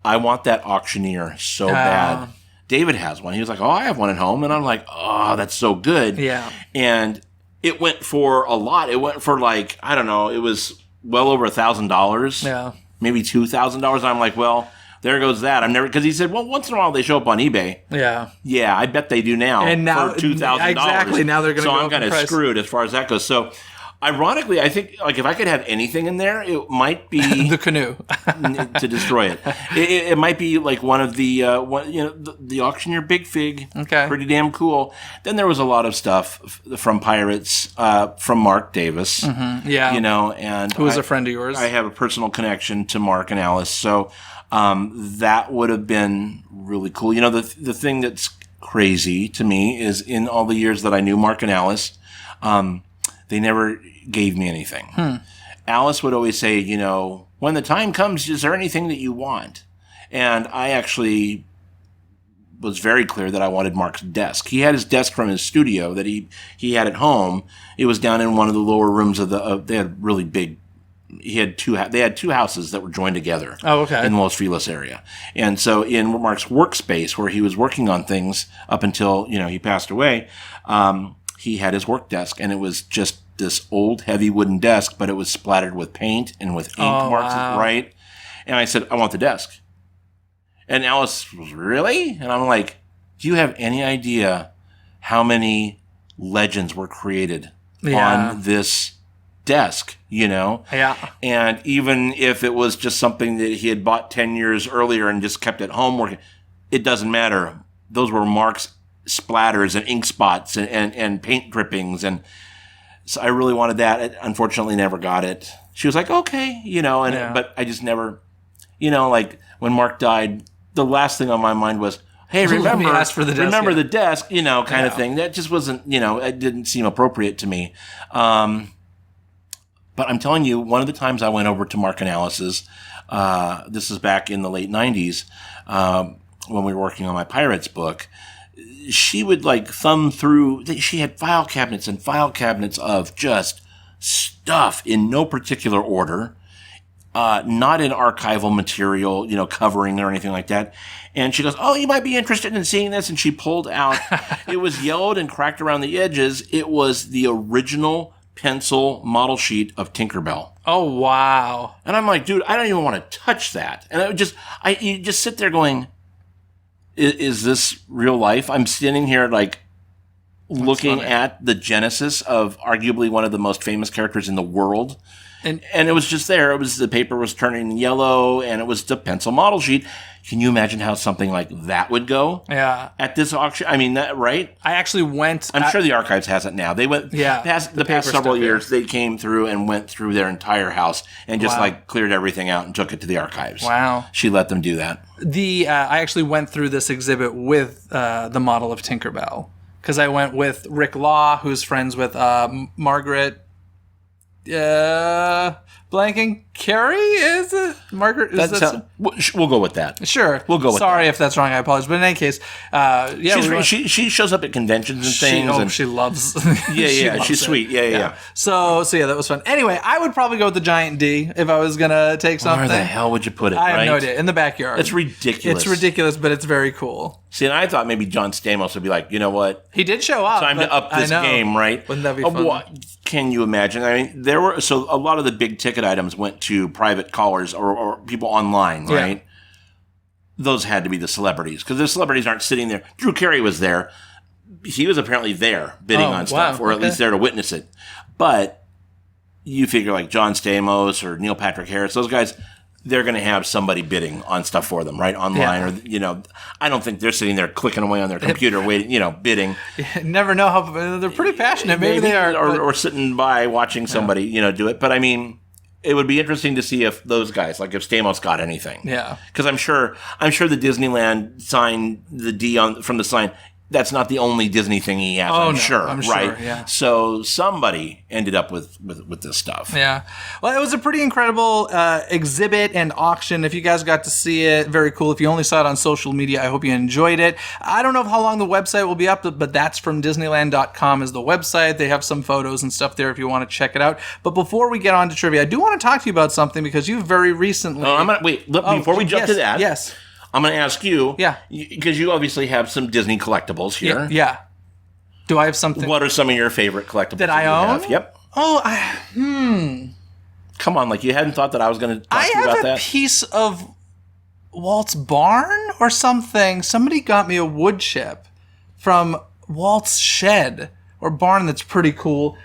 [SPEAKER 3] I want that auctioneer so bad. David has one. He was like, oh, I have one at home. And I'm like, oh, that's so good.
[SPEAKER 2] Yeah.
[SPEAKER 3] And it went for a lot. It went for like, I don't know, it was well over $1,000.
[SPEAKER 2] Yeah.
[SPEAKER 3] Maybe $2,000. I'm like, well, there goes that. Because he said, well, once in a while they show up on eBay.
[SPEAKER 2] Yeah.
[SPEAKER 3] Yeah, I bet they do now.
[SPEAKER 2] And now
[SPEAKER 3] for $2,000.
[SPEAKER 2] Exactly. Now they're going to go
[SPEAKER 3] up in price. So I'm kind of screwed as far as that goes. So, ironically, I think like if I could have anything in there, it might be
[SPEAKER 2] the canoe
[SPEAKER 3] to destroy it. It might be like one of the the auctioneer Big Fig.
[SPEAKER 2] Okay.
[SPEAKER 3] Pretty damn cool. Then there was a lot of stuff from Pirates from Mark Davis.
[SPEAKER 2] Mm-hmm. Yeah.
[SPEAKER 3] And
[SPEAKER 2] who was a friend of yours.
[SPEAKER 3] I have a personal connection to Mark and Alice, so that would have been really cool. The thing that's crazy to me is in all the years that I knew Mark and Alice, they never gave me anything. Alice would always say, when the time comes, is there anything that you want? And I actually was very clear that I wanted Mark's desk. He had his desk from his studio that he had at home. It was down in one of the lower rooms they had really big. They had two houses that were joined together.
[SPEAKER 2] Oh, okay.
[SPEAKER 3] In the Los Feliz area. And so in Mark's workspace where he was working on things up until, he passed away, he had his work desk, and it was just this old, heavy wooden desk, but it was splattered with paint and with ink marks, right? And I said, I want the desk. And Alice was, really? And I'm like, do you have any idea how many legends were created on this desk,
[SPEAKER 2] Yeah.
[SPEAKER 3] And even if it was just something that he had bought 10 years earlier and just kept at home working, it doesn't matter. Those were Mark's splatters and ink spots and paint drippings, and so I really wanted that. I unfortunately never got it. She was like, okay, but I just never, like when Mark died, the last thing on my mind was, hey, remember the desk, kind of thing. That just wasn't, it didn't seem appropriate to me. But But I'm telling you, one of the times I went over to Mark and Alice's, this is back in the late 90s, when we were working on my Pirates book, she would like thumb through, she had file cabinets and file cabinets of just stuff in no particular order, not in archival material, covering or anything like that. And she goes, "Oh, you might be interested in seeing this." And she pulled out, it was yellowed and cracked around the edges. It was the original pencil model sheet of Tinkerbell.
[SPEAKER 2] Oh, wow.
[SPEAKER 3] And I'm like, dude, I don't even want to touch that. And you just sit there going, is this real life? I'm standing here like looking at the genesis of arguably one of the most famous characters in the world. And it was just there. The paper was turning yellow, and it was the pencil model sheet. Can you imagine how something like that would go?
[SPEAKER 2] Yeah.
[SPEAKER 3] At this auction? I mean, that, right?
[SPEAKER 2] I actually went...
[SPEAKER 3] I'm sure the archives has it now. They went...
[SPEAKER 2] Yeah.
[SPEAKER 3] The past several years, they came through and went through their entire house and just cleared everything out and took it to the archives.
[SPEAKER 2] Wow.
[SPEAKER 3] She let them do that.
[SPEAKER 2] I actually went through this exhibit with the model of Tinkerbell. Because I went with Rick Law, who's friends with Margaret... blanking Carey, is it? Margaret?
[SPEAKER 3] We'll go with that.
[SPEAKER 2] Sure.
[SPEAKER 3] We'll go with
[SPEAKER 2] Sorry
[SPEAKER 3] that.
[SPEAKER 2] if that's wrong. I apologize. But in any case,
[SPEAKER 3] she shows up at conventions and things.
[SPEAKER 2] She loves.
[SPEAKER 3] She's sweet. Yeah.
[SPEAKER 2] So that was fun. Anyway, I would probably go with the Giant D if I was gonna take something.
[SPEAKER 3] Where the hell would you put it?
[SPEAKER 2] I have no idea. In the backyard.
[SPEAKER 3] It's ridiculous.
[SPEAKER 2] It's ridiculous, but it's very cool.
[SPEAKER 3] See, and I thought maybe John Stamos would be like, you know what?
[SPEAKER 2] He did show up.
[SPEAKER 3] Time to up this game, right?
[SPEAKER 2] Wouldn't that be fun?
[SPEAKER 3] Can you imagine? I mean, so a lot of the big ticket items went to private callers or people online, right? Yeah. Those had to be the celebrities because the celebrities aren't sitting there. Drew Carey was there. He was apparently there bidding on stuff, or at least there to witness it. But you figure like John Stamos or Neil Patrick Harris, those guys, they're going to have somebody bidding on stuff for them, right? Online, or, I don't think they're sitting there clicking away on their computer, waiting, bidding.
[SPEAKER 2] You never know how they're pretty passionate. Maybe they are.
[SPEAKER 3] Or sitting by watching somebody, do it. But I mean, it would be interesting to see if those guys, like if Stamos got anything.
[SPEAKER 2] Yeah.
[SPEAKER 3] Because I'm sure the Disneyland sign, the D from the sign, that's not the only Disney thing he has, I'm sure, right?
[SPEAKER 2] Yeah.
[SPEAKER 3] So somebody ended up with this stuff.
[SPEAKER 2] Yeah. Well, it was a pretty incredible exhibit and auction. If you guys got to see it, very cool. If you only saw it on social media, I hope you enjoyed it. I don't know how long the website will be up, but that's from Disneyland.com is the website. They have some photos and stuff there if you want to check it out. But before we get on to trivia, I do want to talk to you about something because you very recently...
[SPEAKER 3] before we jump to that...
[SPEAKER 2] Yes.
[SPEAKER 3] I'm going to ask you,
[SPEAKER 2] yeah,
[SPEAKER 3] because you obviously have some Disney collectibles here.
[SPEAKER 2] Yeah. Do I have something?
[SPEAKER 3] What are some of your favorite collectibles
[SPEAKER 2] that I own?
[SPEAKER 3] Have? Yep.
[SPEAKER 2] Oh,
[SPEAKER 3] Come on, like you hadn't thought that I was going to talk to you about that?
[SPEAKER 2] I have a piece of Walt's barn or something. Somebody got me a wood chip from Walt's shed or barn that's pretty cool.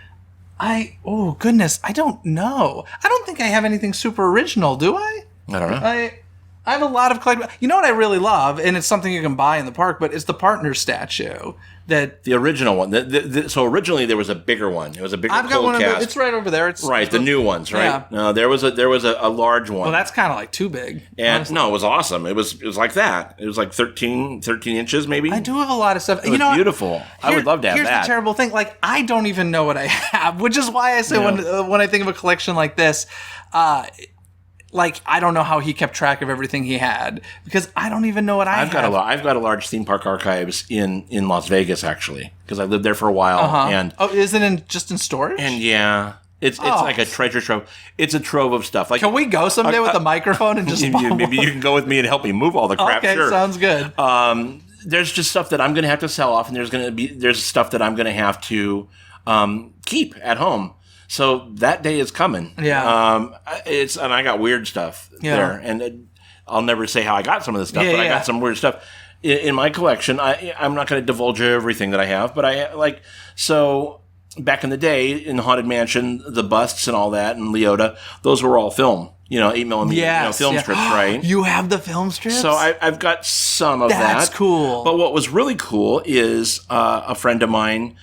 [SPEAKER 2] Oh goodness, I don't know. I don't think I have anything super original, do I?
[SPEAKER 3] I don't know.
[SPEAKER 2] I have a lot of collectibles. You know what I really love, and it's something you can buy in the park, but it's the partner statue. The
[SPEAKER 3] original one. So originally there was a bigger one. It was a bigger
[SPEAKER 2] I've got
[SPEAKER 3] cold
[SPEAKER 2] one
[SPEAKER 3] cast.
[SPEAKER 2] of it's right over there.
[SPEAKER 3] The new ones, right?
[SPEAKER 2] Yeah.
[SPEAKER 3] No, there was a large one.
[SPEAKER 2] Well, that's kind of like too big.
[SPEAKER 3] And honestly. No, it was awesome. It was like that. It was like 13 inches maybe.
[SPEAKER 2] I do have a lot of stuff.
[SPEAKER 3] It was beautiful. I would love to have that.
[SPEAKER 2] Here's the terrible thing. Like, I don't even know what I have, which is why I say when I think of a collection like this, I don't know how he kept track of everything he had because I don't even know what I have.
[SPEAKER 3] I've got a large theme park archives in Las Vegas actually because I lived there for a while. And
[SPEAKER 2] is it just in storage?
[SPEAKER 3] And yeah, it's like a treasure trove. It's a trove of stuff. Like,
[SPEAKER 2] can we go someday with a microphone and just
[SPEAKER 3] maybe you can go with me and help me move all the crap?
[SPEAKER 2] Okay,
[SPEAKER 3] sure.
[SPEAKER 2] Sounds good.
[SPEAKER 3] There's just stuff that I'm going to have to sell off, and there's stuff that I'm going to have to keep at home. So that day is coming.
[SPEAKER 2] Yeah.
[SPEAKER 3] And I got weird stuff there, and I'll never say how I got some of this stuff, but I got some weird stuff in my collection. I'm not going to divulge everything that I have, but so back in the day in the Haunted Mansion, the busts and all that, and Leota, those were all film. 8mm film strips, right?
[SPEAKER 2] You have the film strips?
[SPEAKER 3] So I've got some of that.
[SPEAKER 2] That's cool.
[SPEAKER 3] But what was really cool is a friend of mine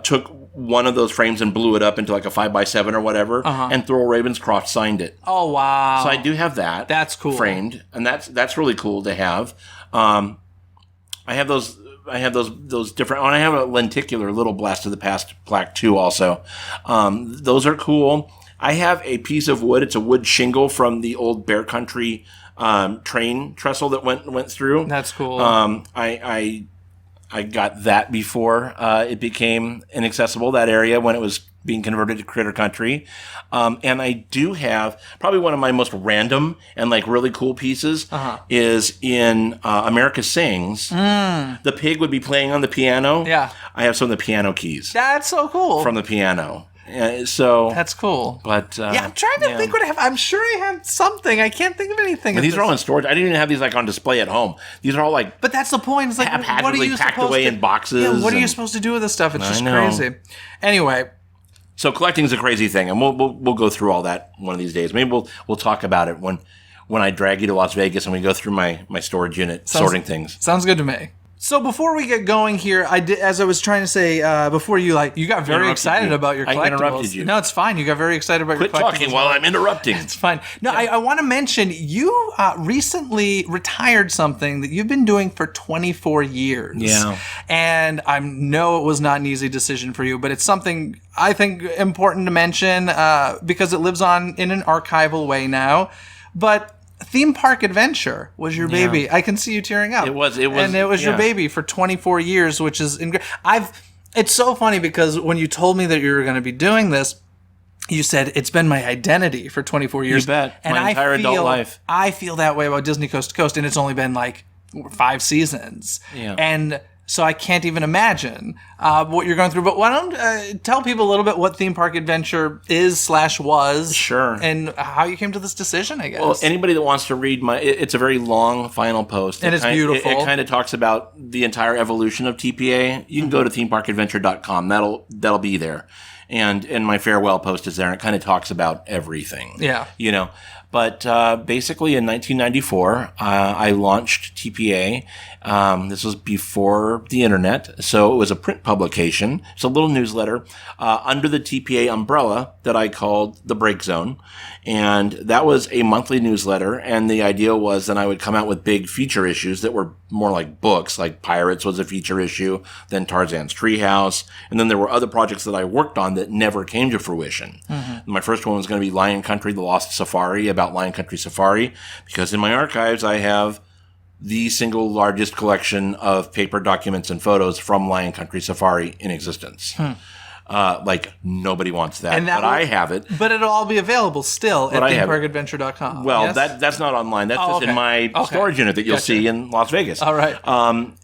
[SPEAKER 3] took one of those frames and blew it up into like a 5x7 or whatever, and Thurl Ravenscroft signed it.
[SPEAKER 2] Oh, wow.
[SPEAKER 3] So I do have that.
[SPEAKER 2] That's cool.
[SPEAKER 3] Framed, and that's really cool to have. I have those different. And I have a lenticular Little Blast of the Past plaque too. Also, those are cool. I have a piece of wood. It's a wood shingle from the old Bear Country train trestle that went through.
[SPEAKER 2] That's cool.
[SPEAKER 3] I got that before it became inaccessible, that area, when it was being converted to Critter Country. And I do have probably one of my most random and like really cool pieces is in America Sings. The pig would be playing on the piano.
[SPEAKER 2] Yeah.
[SPEAKER 3] I have some of the piano keys.
[SPEAKER 2] That's so cool.
[SPEAKER 3] From the piano. So
[SPEAKER 2] that's cool.
[SPEAKER 3] But
[SPEAKER 2] I'm trying to think what I have. I'm sure I have something. I can't think of anything.
[SPEAKER 3] These are all in storage. I didn't even have these like on display at home. These are all like.
[SPEAKER 2] But that's the point. It's like what are you
[SPEAKER 3] packed
[SPEAKER 2] supposed
[SPEAKER 3] away
[SPEAKER 2] to,
[SPEAKER 3] in boxes.
[SPEAKER 2] Yeah, what are you supposed to do with this stuff? It's just crazy. Anyway.
[SPEAKER 3] So collecting is a crazy thing, and we'll go through all that one of these days. Maybe we'll talk about it when I drag you to Las Vegas and we go through my storage unit sorting things.
[SPEAKER 2] Sounds good to me. So before we get going here, as I was trying to say before you got very excited about your collectibles.
[SPEAKER 3] I interrupted you.
[SPEAKER 2] No, it's fine. You got very excited about your collectibles.
[SPEAKER 3] Quit talking while I'm interrupting.
[SPEAKER 2] It's fine. No, I want to mention you recently retired something that you've been doing for 24 years.
[SPEAKER 3] Yeah.
[SPEAKER 2] And I know it was not an easy decision for you, but it's something I think important to mention because it lives on in an archival way now. But Theme Park Adventure was your baby. I can see you tearing up.
[SPEAKER 3] It was,
[SPEAKER 2] and it was your baby for 24 years, which is it's so funny because when you told me that you were going to be doing this, you said it's been my identity for 24 years.
[SPEAKER 3] You bet.
[SPEAKER 2] And
[SPEAKER 3] my entire adult life.
[SPEAKER 2] I feel that way about Disney Coast to Coast, and it's only been like 5 seasons.
[SPEAKER 3] Yeah.
[SPEAKER 2] And so I can't even imagine what you're going through. But why don't tell people a little bit what Theme Park Adventure is/was.
[SPEAKER 3] Sure.
[SPEAKER 2] And how you came to this decision, I guess.
[SPEAKER 3] Well, anybody that wants to read it's a very long final post.
[SPEAKER 2] And it's beautiful.
[SPEAKER 3] It kind of talks about the entire evolution of TPA. You can go to themeparkadventure.com. That'll be there. And my farewell post is there, and it kind of talks about everything.
[SPEAKER 2] Yeah.
[SPEAKER 3] But basically in 1994, I launched TPA. This was before the internet, so it was a print publication. It's a little newsletter under the TPA umbrella that I called The Break Zone. And that was a monthly newsletter, and the idea was that I would come out with big feature issues that were more like books, like Pirates was a feature issue, then Tarzan's Treehouse, and then there were other projects that I worked on that never came to fruition. Mm-hmm. My first one was going to be Lion Country, The Lost Safari, about Lion Country Safari, because in my archives I have the single largest collection of paper documents and photos from Lion Country Safari in existence. Like nobody wants that, but I have it.
[SPEAKER 2] But it'll all be available still at themeparkadventure.com.
[SPEAKER 3] Well,
[SPEAKER 2] yes?
[SPEAKER 3] that's not online. That's just in my storage unit that you'll see in Las Vegas.
[SPEAKER 2] All right.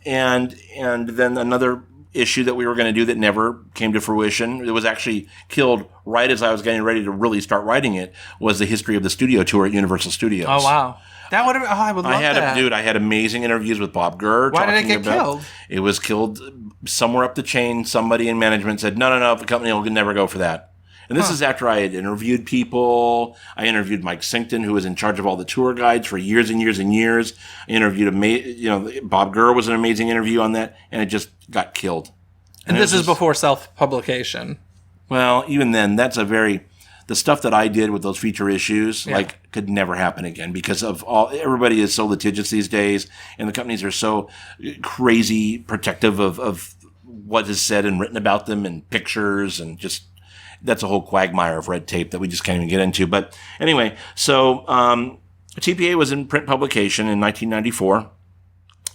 [SPEAKER 3] And then another issue that we were going to do that never came to fruition. It was actually killed right as I was getting ready to really start writing it. Was the history of the studio tour at Universal Studios.
[SPEAKER 2] Oh wow. That would have. Oh, I would love that.
[SPEAKER 3] I had amazing interviews with Bob Gurr.
[SPEAKER 2] Why did it get killed?
[SPEAKER 3] It was killed somewhere up the chain. Somebody in management said, no, the company will never go for that. And this is after I had interviewed people. I interviewed Mike Sinkton, who was in charge of all the tour guides for years and years and years. I interviewed Bob Gurr was an amazing interview on that, and it just got killed.
[SPEAKER 2] And this is before self-publication.
[SPEAKER 3] Well, even then, the stuff that I did with those feature issues, could never happen again because of everybody is so litigious these days, and the companies are so crazy protective of what is said and written about them and pictures, and just that's a whole quagmire of red tape that we just can't even get into. But anyway, so TPA was in print publication in 1994.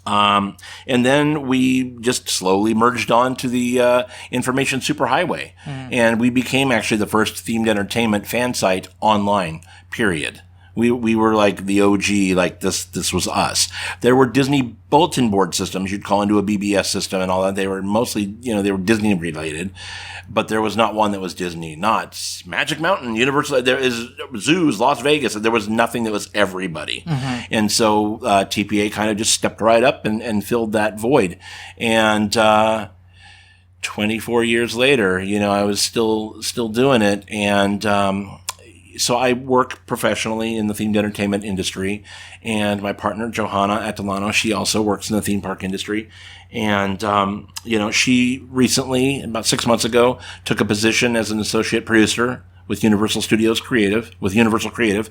[SPEAKER 3] And then we just slowly merged on to the information superhighway. And we became actually the first themed entertainment fan site online, period. We were like the OG, like this was us. There were Disney bulletin board systems you'd call into a BBS system and all that. They were mostly, they were Disney related, but there was not one that was Disney. Not Magic Mountain, Universal, there is zoos, Las Vegas. There was nothing that was everybody. Mm-hmm. And so TPA kind of just stepped right up and filled that void. And 24 years later, I was still doing it. And so I work professionally in the themed entertainment industry, and my partner, Johanna Atalano, she also works in the theme park industry. And, she recently, about 6 months ago, took a position as an associate producer with Universal Creative.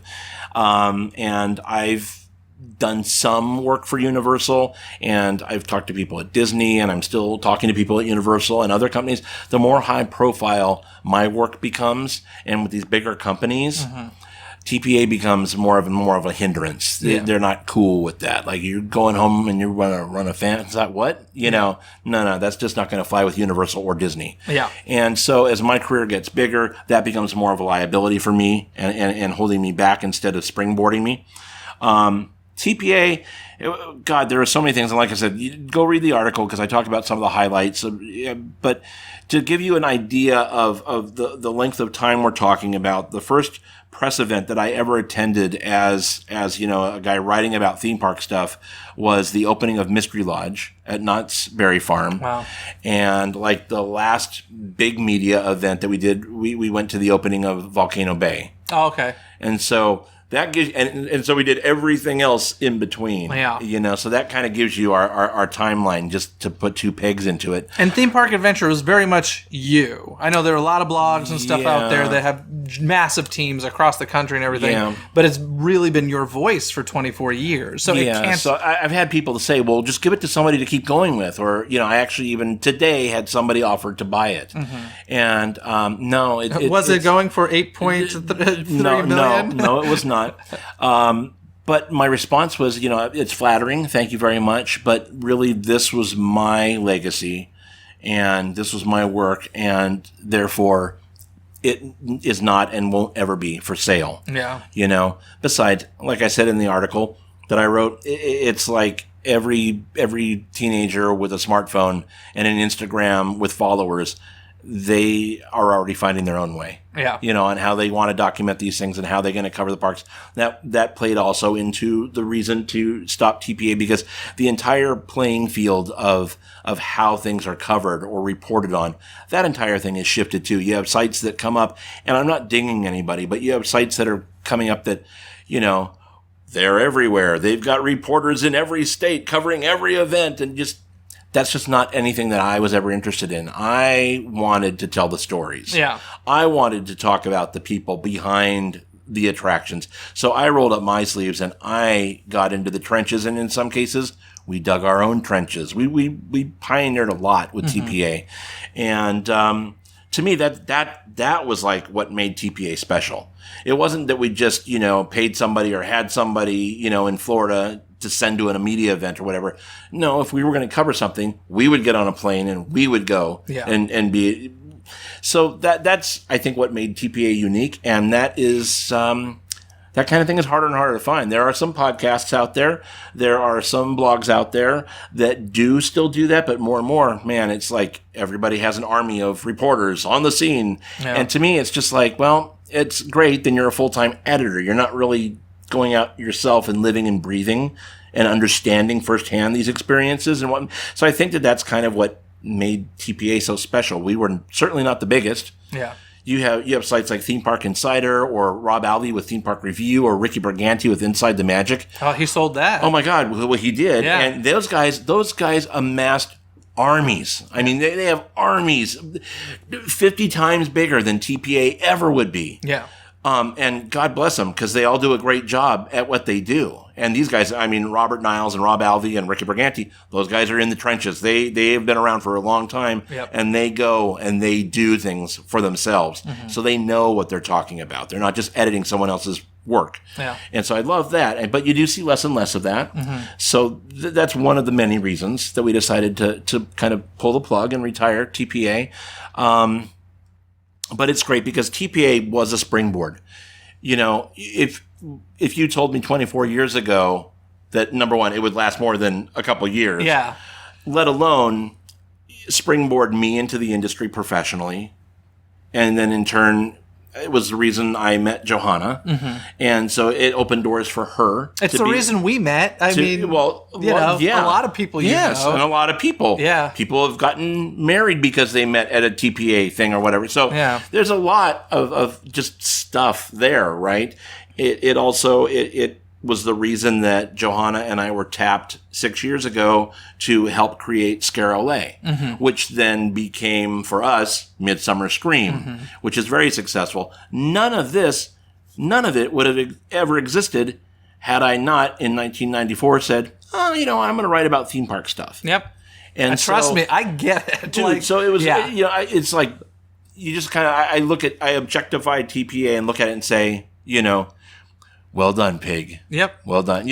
[SPEAKER 3] And I've done some work for Universal, and I've talked to people at Disney, and I'm still talking to people at Universal and other companies. The more high profile my work becomes, and with these bigger companies, TPA becomes more of a hindrance. They're not cool with that. Like, you're going home and you're going to run a fan. Is that what? No, that's just not going to fly with Universal or Disney. Yeah. And so as my career gets bigger, that becomes more of a liability for me and holding me back instead of springboarding me. TPA, God, there are so many things. And like I said, go read the article because I talked about some of the highlights. But to give you an idea of the length of time we're talking about, the first press event that I ever attended as a guy writing about theme park stuff was the opening of Mystery Lodge at Knott's Berry Farm. Wow. And like the last big media event that we did, we went to the opening of Volcano Bay.
[SPEAKER 2] Oh, okay.
[SPEAKER 3] And so that gives, and so we did everything else in between. Yeah. So that kind of gives you our timeline, just to put two pegs into it.
[SPEAKER 2] And Theme Park Adventure was very much you. I know there are a lot of blogs and stuff out there that have massive teams across the country and everything, but it's really been your voice for 24 years. So it can't.
[SPEAKER 3] So I've had people say, well, just give it to somebody to keep going with. Or, I actually even today had somebody offered to buy it. And no.
[SPEAKER 2] Was it going for $8.3 million?
[SPEAKER 3] No, it was not. But my response was, it's flattering. Thank you very much. But really, this was my legacy and this was my work. And therefore, it is not and won't ever be for sale. Yeah. Besides, like I said in the article that I wrote, it's like every teenager with a smartphone and an Instagram with followers, they are already finding their own way. Yeah. And how they want to document these things and how they're going to cover the parks. That played also into the reason to stop TPA, because the entire playing field of how things are covered or reported on, that entire thing is shifted too. You have sites that come up, and I'm not dinging anybody, but you have sites that are coming up that, they're everywhere. They've got reporters in every state covering every event, and that's just not anything that I was ever interested in. I wanted to tell the stories. Yeah. I wanted to talk about the people behind the attractions. So I rolled up my sleeves and I got into the trenches. And in some cases, we dug our own trenches. We pioneered a lot with TPA. And to me, that was like what made TPA special. It wasn't that we just, paid somebody or had somebody, in Florida to send to a media event or whatever. No, if we were going to cover something, we would get on a plane and we would go and be. So that's, I think, what made TPA unique. And that is, that kind of thing is harder and harder to find. There are some podcasts out there. There are some blogs out there that do still do that, but more and more, man, it's like everybody has an army of reporters on the scene. Yeah. And to me, it's just like, well, it's great. Then you're a full-time editor. You're not really going out yourself and living and breathing and understanding firsthand these experiences and what. So I think that's kind of what made TPA so special. We were certainly not the biggest. Yeah. You have sites like Theme Park Insider or Rob Alvey with Theme Park Review or Ricky Briganti with Inside the Magic.
[SPEAKER 2] Oh, he sold that.
[SPEAKER 3] Oh my God, well, he did. Yeah. And those guys amassed armies. I mean, they have armies 50 times bigger than TPA ever would be. Yeah. And God bless them, because they all do a great job at what they do. And these guys, I mean, Robert Niles and Rob Alvey and Ricky Briganti, those guys are in the trenches. They have been around for a long time, and they go and they do things for themselves. So they know what they're talking about. They're not just editing someone else's work. Yeah. And so I love that. But you do see less and less of that. So that's one of the many reasons that we decided to kind of pull the plug and retire TPA. But it's great because TPA was a springboard. If you told me 24 years ago that, number one, it would last more than a couple years, let alone springboard me into the industry professionally, and then in turn, it was the reason I met Johanna, and so it opened doors for her.
[SPEAKER 2] It's the reason we met. I mean, a lot of people
[SPEAKER 3] and a lot of people. Yeah. People have gotten married because they met at a TPA thing or whatever. So there's a lot of just stuff there, right? It also was the reason that Johanna and I were tapped 6 years ago to help create Scare LA, which then became, for us, Midsummer Scream, which is very successful. None of it would have ever existed had I not in 1994 said, oh, I'm going to write about theme park stuff.
[SPEAKER 2] Yep.
[SPEAKER 3] And
[SPEAKER 2] trust me, I get it.
[SPEAKER 3] Dude, so it was, it's like, you just kind of, I objectify TPA and look at it and say, well done, pig.
[SPEAKER 2] Yep.
[SPEAKER 3] Well done.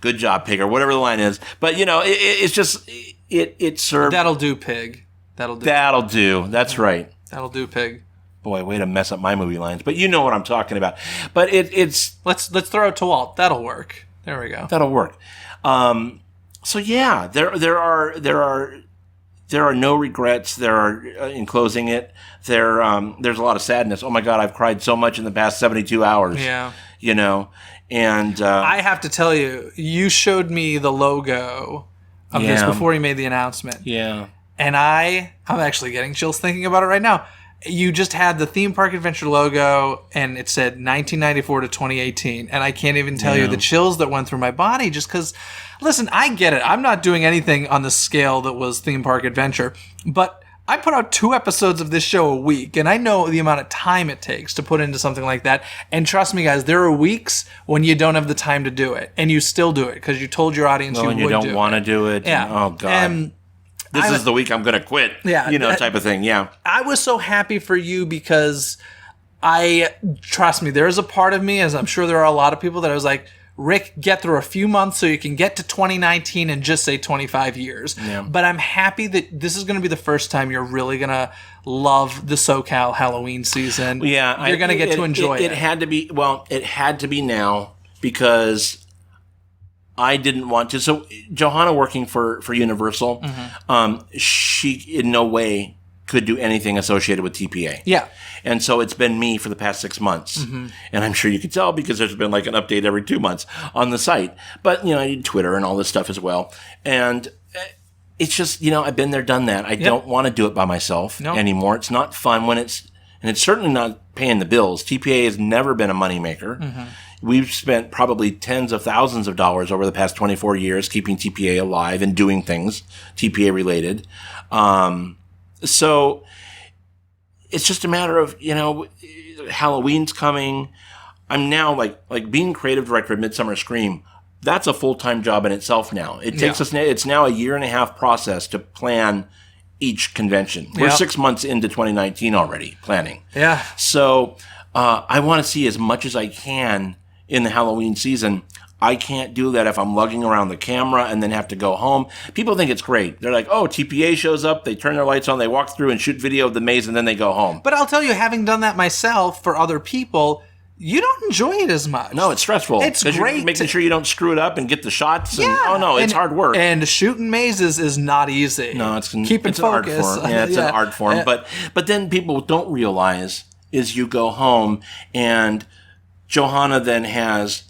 [SPEAKER 3] Good job, pig, or whatever the line is. But, it's just, it served.
[SPEAKER 2] That'll do, pig. That'll do.
[SPEAKER 3] That'll do. That's right.
[SPEAKER 2] That'll do, pig.
[SPEAKER 3] Boy, way to mess up my movie lines. But you know what I'm talking about. But it's...
[SPEAKER 2] Let's throw it to Walt. That'll work. There we go.
[SPEAKER 3] That'll work. So yeah, there are no regrets. There are in closing it. There's a lot of sadness. Oh my God, I've cried so much in the past 72 hours.
[SPEAKER 2] Yeah.
[SPEAKER 3] And
[SPEAKER 2] I have to tell you, you showed me the logo of this before you made the announcement.
[SPEAKER 3] Yeah.
[SPEAKER 2] And I'm actually getting chills thinking about it right now. You just had the theme park adventure logo, and it said 1994 to 2018, and I can't even tell you the chills that went through my body just because. Listen, I get it. I'm not doing anything on the scale that was theme park adventure, but I put out 2 episodes of this show a week, and I know the amount of time it takes to put into something like that. And trust me, guys, there are weeks when you don't have the time to do it, and you still do it because you told your audience you would do it.
[SPEAKER 3] And you don't want to do it.
[SPEAKER 2] Yeah.
[SPEAKER 3] Oh God. This is the week I'm going to quit.
[SPEAKER 2] Yeah.
[SPEAKER 3] Type of thing. Yeah.
[SPEAKER 2] I was so happy for you because trust me, there is a part of me, as I'm sure there are a lot of people, that I was like, Rick, get through a few months so you can get to 2019 and just say 25 years. Yeah. But I'm happy that this is going to be the first time you're really going to love the SoCal Halloween season.
[SPEAKER 3] Yeah.
[SPEAKER 2] You're going to get to enjoy it.
[SPEAKER 3] It had to be, it had to be now because I didn't want to. So Johanna working for Universal, she in no way could do anything associated with TPA.
[SPEAKER 2] Yeah.
[SPEAKER 3] And so it's been me for the past 6 months. And I'm sure you can tell because there's been like an update every 2 months on the site. But, I need Twitter and all this stuff as well. And it's just, I've been there, done that. I don't want to do it by myself anymore. It's not fun when and it's certainly not paying the bills. TPA has never been a moneymaker. We've spent probably tens of thousands of dollars over the past 24 years keeping TPA alive and doing things TPA related. So it's just a matter of, Halloween's coming. I'm now like being creative director of Midsummer Scream. That's a full-time job in itself now. It takes us, it's now a 1.5-year process to plan each convention. We're 6 months into 2019 already planning.
[SPEAKER 2] Yeah.
[SPEAKER 3] So I want to see as much as I can in the Halloween season. I can't do that if I'm lugging around the camera and then have to go home. People think it's great. They're like, oh, TPA shows up, they turn their lights on, they walk through and shoot video of the maze, and then they go home.
[SPEAKER 2] But I'll tell you, having done that myself for other people, you don't enjoy it as much.
[SPEAKER 3] No, it's stressful.
[SPEAKER 2] It's great.
[SPEAKER 3] You're making sure you don't screw it up and get the shots. It's hard work.
[SPEAKER 2] And shooting mazes is not easy.
[SPEAKER 3] No, it's
[SPEAKER 2] focus.
[SPEAKER 3] An art form. Yeah, it's an art form. But then people don't realize is you go home and Johanna then has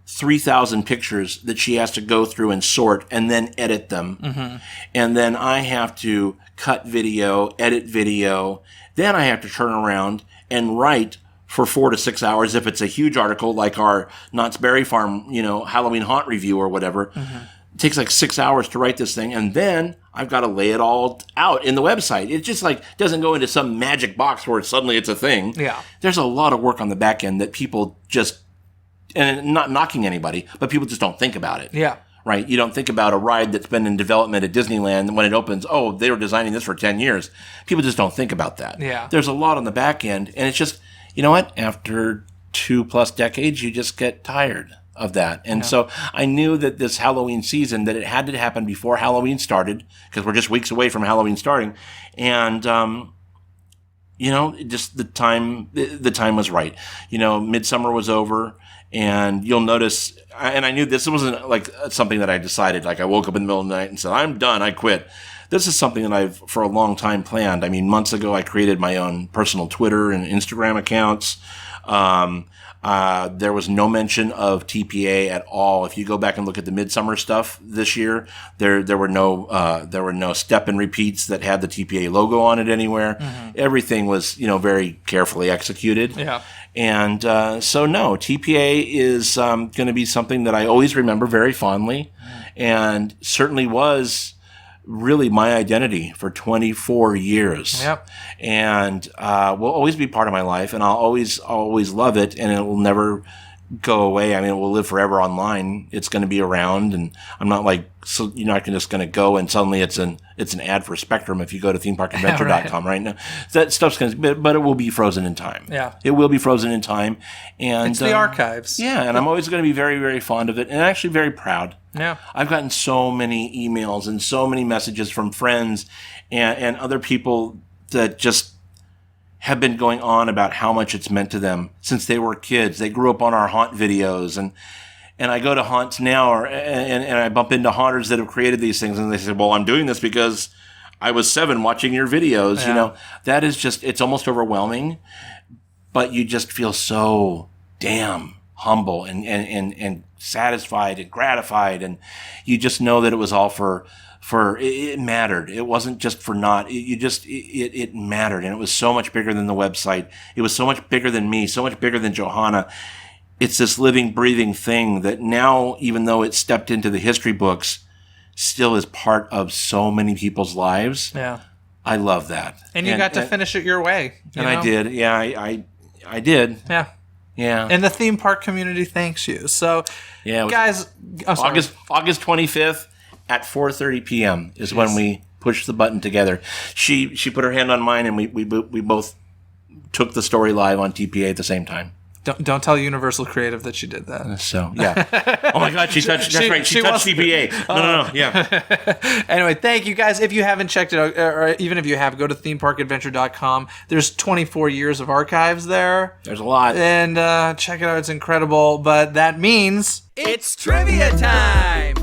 [SPEAKER 3] 3,000 pictures that she has to go through and sort and then edit them. And then I have to cut video, edit video. Then I have to turn around and write for 4 to 6 hours if it's a huge article like our Knott's Berry Farm, Halloween haunt review or whatever. It takes like 6 hours to write this thing. And then I've got to lay it all out in the website. It just doesn't go into some magic box where suddenly it's a thing.
[SPEAKER 2] Yeah.
[SPEAKER 3] There's a lot of work on the back end that people just, and not knocking anybody, but people just don't think about it.
[SPEAKER 2] Yeah.
[SPEAKER 3] Right? You don't think about a ride that's been in development at Disneyland when it opens. Oh, they were designing this for 10 years. People just don't think about that.
[SPEAKER 2] Yeah.
[SPEAKER 3] There's a lot on the back end, and it's just, you know what? After 2+ decades, you just get tired of that. And so I knew that this Halloween season, that it had to happen before Halloween started, because we're just weeks away from Halloween starting. And, just the time was right. Midsummer was over. And you'll notice, and I knew this wasn't like something that I decided, like I woke up in the middle of the night and said, I'm done, I quit. This is something that I've for a long time planned. I mean, months ago, I created my own personal Twitter and Instagram accounts. There was no mention of TPA at all. If you go back and look at the Midsummer stuff this year, there were no step and repeats that had the TPA logo on it anywhere. Everything was, very carefully executed.
[SPEAKER 2] Yeah.
[SPEAKER 3] And so no, TPA is going to be something that I always remember very fondly, and certainly was really my identity for 24 years.
[SPEAKER 2] Yep.
[SPEAKER 3] And will always be part of my life, and I'll always love it, and it will never go away. I mean, it will live forever online. It's going to be around, and I'm not like, so you're not just going to go and suddenly it's an ad for Spectrum if you go to themeparkadventure.com right now. That stuff's going to, but it will be frozen in time.
[SPEAKER 2] Yeah.
[SPEAKER 3] It will be frozen in time. And
[SPEAKER 2] it's the archives.
[SPEAKER 3] Yeah, and I'm always going to be very, very fond of it, and actually very proud.
[SPEAKER 2] Yeah.
[SPEAKER 3] I've gotten so many emails and so many messages from friends and other people that just have been going on about how much it's meant to them since they were kids. They grew up on our haunt videos, and I go to haunts now, and I bump into haunters that have created these things, and they say, well, I'm doing this because I was 7 watching your videos.
[SPEAKER 2] Yeah.
[SPEAKER 3] You know, that is just, it's almost overwhelming, but you just feel so damn humble and satisfied and gratified, and you just know that it was all for it mattered. It wasn't just for naught. It mattered, and it was so much bigger than the website. It was so much bigger than me, so much bigger than Johanna. It's this living, breathing thing that now, even though it stepped into the history books, still is part of so many people's lives.
[SPEAKER 2] Yeah.
[SPEAKER 3] I love that.
[SPEAKER 2] And you got to finish it your way. You know?
[SPEAKER 3] I did. Yeah, I did.
[SPEAKER 2] Yeah.
[SPEAKER 3] Yeah.
[SPEAKER 2] And the theme park community thanks you. So,
[SPEAKER 3] yeah,
[SPEAKER 2] guys,
[SPEAKER 3] August 25th at 4:30 p.m. is when we pushed the button together. She put her hand on mine, and we both took the story live on TPA at the same time.
[SPEAKER 2] Don't tell Universal Creative that she did that.
[SPEAKER 3] So, yeah. Oh, my God, she touched, that's right, she touched TPA. No, yeah.
[SPEAKER 2] Anyway, thank you, guys. If you haven't checked it out, or even if you have, go to themeparkadventure.com. There's 24 years of archives there.
[SPEAKER 3] There's a lot.
[SPEAKER 2] And check it out. It's incredible. But that means it's trivia time!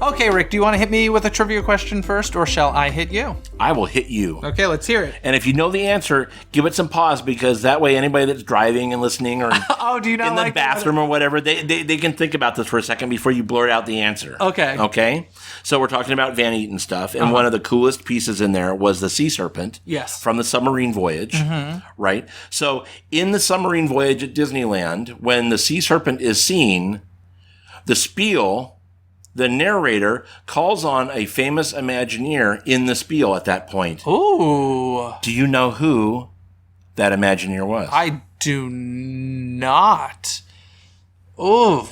[SPEAKER 2] Okay, Rick, do you want to hit me with a trivia question first, or shall I hit you?
[SPEAKER 3] I will hit you.
[SPEAKER 2] Okay, let's hear it.
[SPEAKER 3] And if you know the answer, give it some pause, because that way anybody that's driving and listening or
[SPEAKER 2] do you not
[SPEAKER 3] in
[SPEAKER 2] like
[SPEAKER 3] the bathroom or whatever, they can think about this for a second before you blurt out the answer.
[SPEAKER 2] Okay.
[SPEAKER 3] Okay? So we're talking about Van Eaton stuff, and one of the coolest pieces in there was the sea serpent.
[SPEAKER 2] Yes.
[SPEAKER 3] From the submarine voyage, right? So in the submarine voyage at Disneyland, when the sea serpent is seen, the spiel... the narrator calls on a famous Imagineer in the spiel at that point.
[SPEAKER 2] Ooh.
[SPEAKER 3] Do you know who that Imagineer was?
[SPEAKER 2] I do not. Ooh.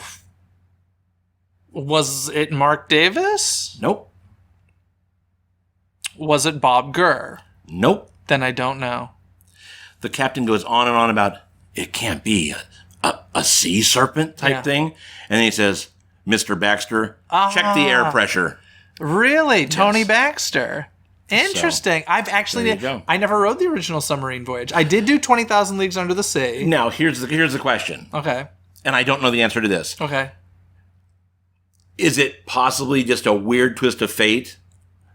[SPEAKER 2] Was it Mark Davis?
[SPEAKER 3] Nope.
[SPEAKER 2] Was it Bob Gurr?
[SPEAKER 3] Nope.
[SPEAKER 2] Then I don't know.
[SPEAKER 3] The captain goes on and on about, it can't be a sea serpent type thing. And then he says, Mr. Baxter, check the air pressure.
[SPEAKER 2] Really? Tony Baxter. Interesting.
[SPEAKER 3] So,
[SPEAKER 2] I've actually,
[SPEAKER 3] there you go.
[SPEAKER 2] I never rode the original submarine voyage. I did do 20,000 Leagues Under the Sea.
[SPEAKER 3] Now, here's the question.
[SPEAKER 2] Okay.
[SPEAKER 3] And I don't know the answer to this.
[SPEAKER 2] Okay.
[SPEAKER 3] Is it possibly just a weird twist of fate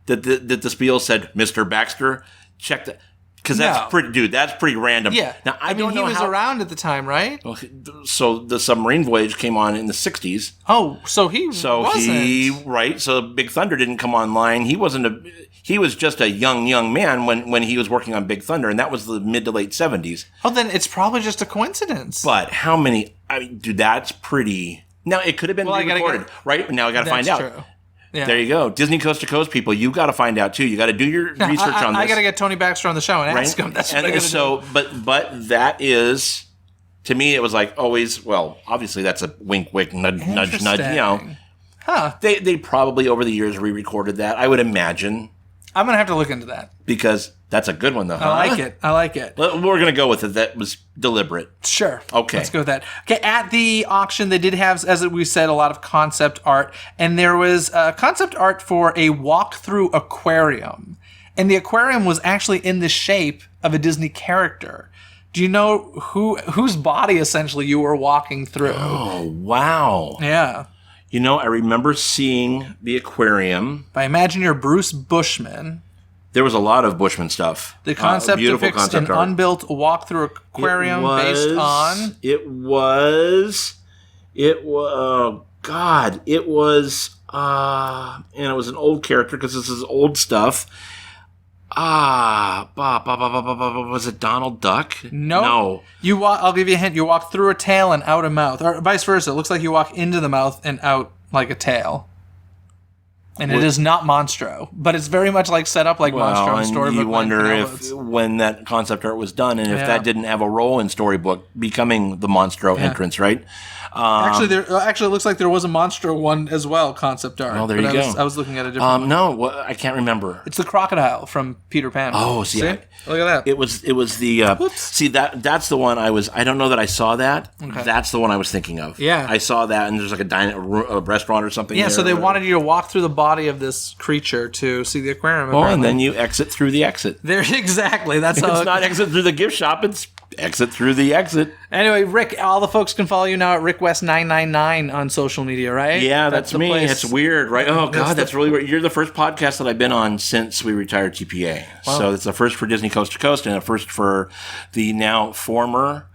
[SPEAKER 3] that the spiel said, Mr. Baxter, check the... Because that's pretty random.
[SPEAKER 2] Yeah.
[SPEAKER 3] Now, I
[SPEAKER 2] mean,
[SPEAKER 3] don't know
[SPEAKER 2] he was
[SPEAKER 3] how...
[SPEAKER 2] around at the time, right?
[SPEAKER 3] Well, so the submarine voyage came on in the 60s.
[SPEAKER 2] Oh, so he wasn't.
[SPEAKER 3] Right. So Big Thunder didn't come online. He was just a young man when he was working on Big Thunder, and that was the mid to late 70s.
[SPEAKER 2] Oh, then it's probably just a coincidence.
[SPEAKER 3] But how many, I mean, dude, that's pretty... Now, it could have been re-recorded, right? Now I got to find out.
[SPEAKER 2] True. Yeah.
[SPEAKER 3] There you go. Disney Coast to Coast people, you got to find out too. You got to do your research on this.
[SPEAKER 2] I got to get Tony Baxter on the show and ask him. That's what I got to do.
[SPEAKER 3] But that is, to me, it was like always, well, obviously that's a wink, wink, nudge, nudge, nudge, you know.
[SPEAKER 2] Huh.
[SPEAKER 3] They probably over the years re-recorded that, I would imagine.
[SPEAKER 2] I'm going to have to look into that.
[SPEAKER 3] Because that's a good one, though. Huh?
[SPEAKER 2] I like it.
[SPEAKER 3] We're going to go with it. That was deliberate.
[SPEAKER 2] Sure.
[SPEAKER 3] Okay.
[SPEAKER 2] Let's go with that. Okay, at the auction, they did have, as we said, a lot of concept art. And there was concept art for a walk-through aquarium. And the aquarium was actually in the shape of a Disney character. Do you know whose body, essentially, you were walking through?
[SPEAKER 3] Oh, wow.
[SPEAKER 2] Yeah.
[SPEAKER 3] You know, I remember seeing the aquarium.
[SPEAKER 2] By Imagineer Bruce Bushman.
[SPEAKER 3] There was a lot of Bushman stuff.
[SPEAKER 2] The concept depicts an unbuilt walk-through aquarium based on...
[SPEAKER 3] It was, oh, God. It was, and it was an old character because this is old stuff. Was it Donald Duck?
[SPEAKER 2] No. I'll give you a hint. You walk through a tail and out a mouth. Or vice versa. It looks like you walk into the mouth and out like a tail. And it is not Monstro, but it's very much like set up like Monstro and
[SPEAKER 3] and
[SPEAKER 2] Storybook.
[SPEAKER 3] you wonder
[SPEAKER 2] Like
[SPEAKER 3] when that concept art was done, and if that didn't have a role in Storybook becoming the Monstro entrance, right?
[SPEAKER 2] Actually, it looks like there was a Monstro one as well, concept art.
[SPEAKER 3] Oh, there you go.
[SPEAKER 2] I was looking at a different one.
[SPEAKER 3] No, I can't remember.
[SPEAKER 2] It's the crocodile from Peter Pan.
[SPEAKER 3] Oh,
[SPEAKER 2] see?
[SPEAKER 3] see?
[SPEAKER 2] Look at that.
[SPEAKER 3] It was the see that's the one I don't know that I saw that. Okay. That's the one I was thinking of.
[SPEAKER 2] Yeah,
[SPEAKER 3] I saw that, and there's like a restaurant or something.
[SPEAKER 2] Yeah,
[SPEAKER 3] there,
[SPEAKER 2] so they wanted you to walk through the body of this creature to see the aquarium.
[SPEAKER 3] Oh, and then you exit through the exit.
[SPEAKER 2] There, exactly. That's how
[SPEAKER 3] it's not exit through the gift shop. It's exit through the exit.
[SPEAKER 2] Anyway, Rick, all the folks can follow you now at RickWest999 on social media, right?
[SPEAKER 3] Yeah, that's me.
[SPEAKER 2] Place.
[SPEAKER 3] It's weird, right? Oh, God, that's really weird. You're the first podcast that I've been on since we retired TPA. Wow. So it's the first for Disney Coast to Coast and a first for the now former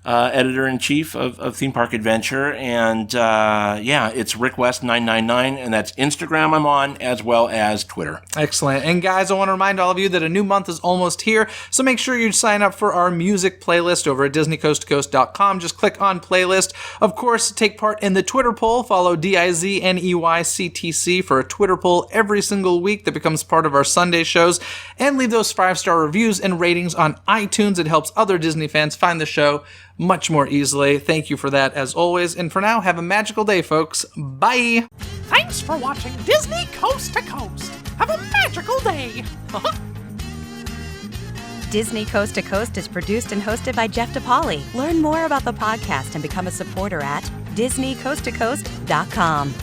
[SPEAKER 3] editor-in-chief of Theme Park Adventure. And, it's RickWest999, and that's Instagram I'm on, as well as Twitter.
[SPEAKER 2] Excellent. And, guys, I want to remind all of you that a new month is almost here, so make sure you sign up for our music playlist over at DisneyCoastToCoast.com. Just click on playlist. Of course, take part in the Twitter poll. Follow DIZNEYCTC for a Twitter poll every single week that becomes part of our Sunday shows. And leave those 5-star reviews and ratings on iTunes. It helps other Disney fans find the show much more easily. Thank you for that, as always. And for now, have a magical day, folks. Bye!
[SPEAKER 5] Thanks for watching Disney Coast to Coast. Have a magical day!
[SPEAKER 4] Disney Coast to Coast is produced and hosted by Jeff DePaoli. Learn more about the podcast and become a supporter at DisneyCoastToCoast.com.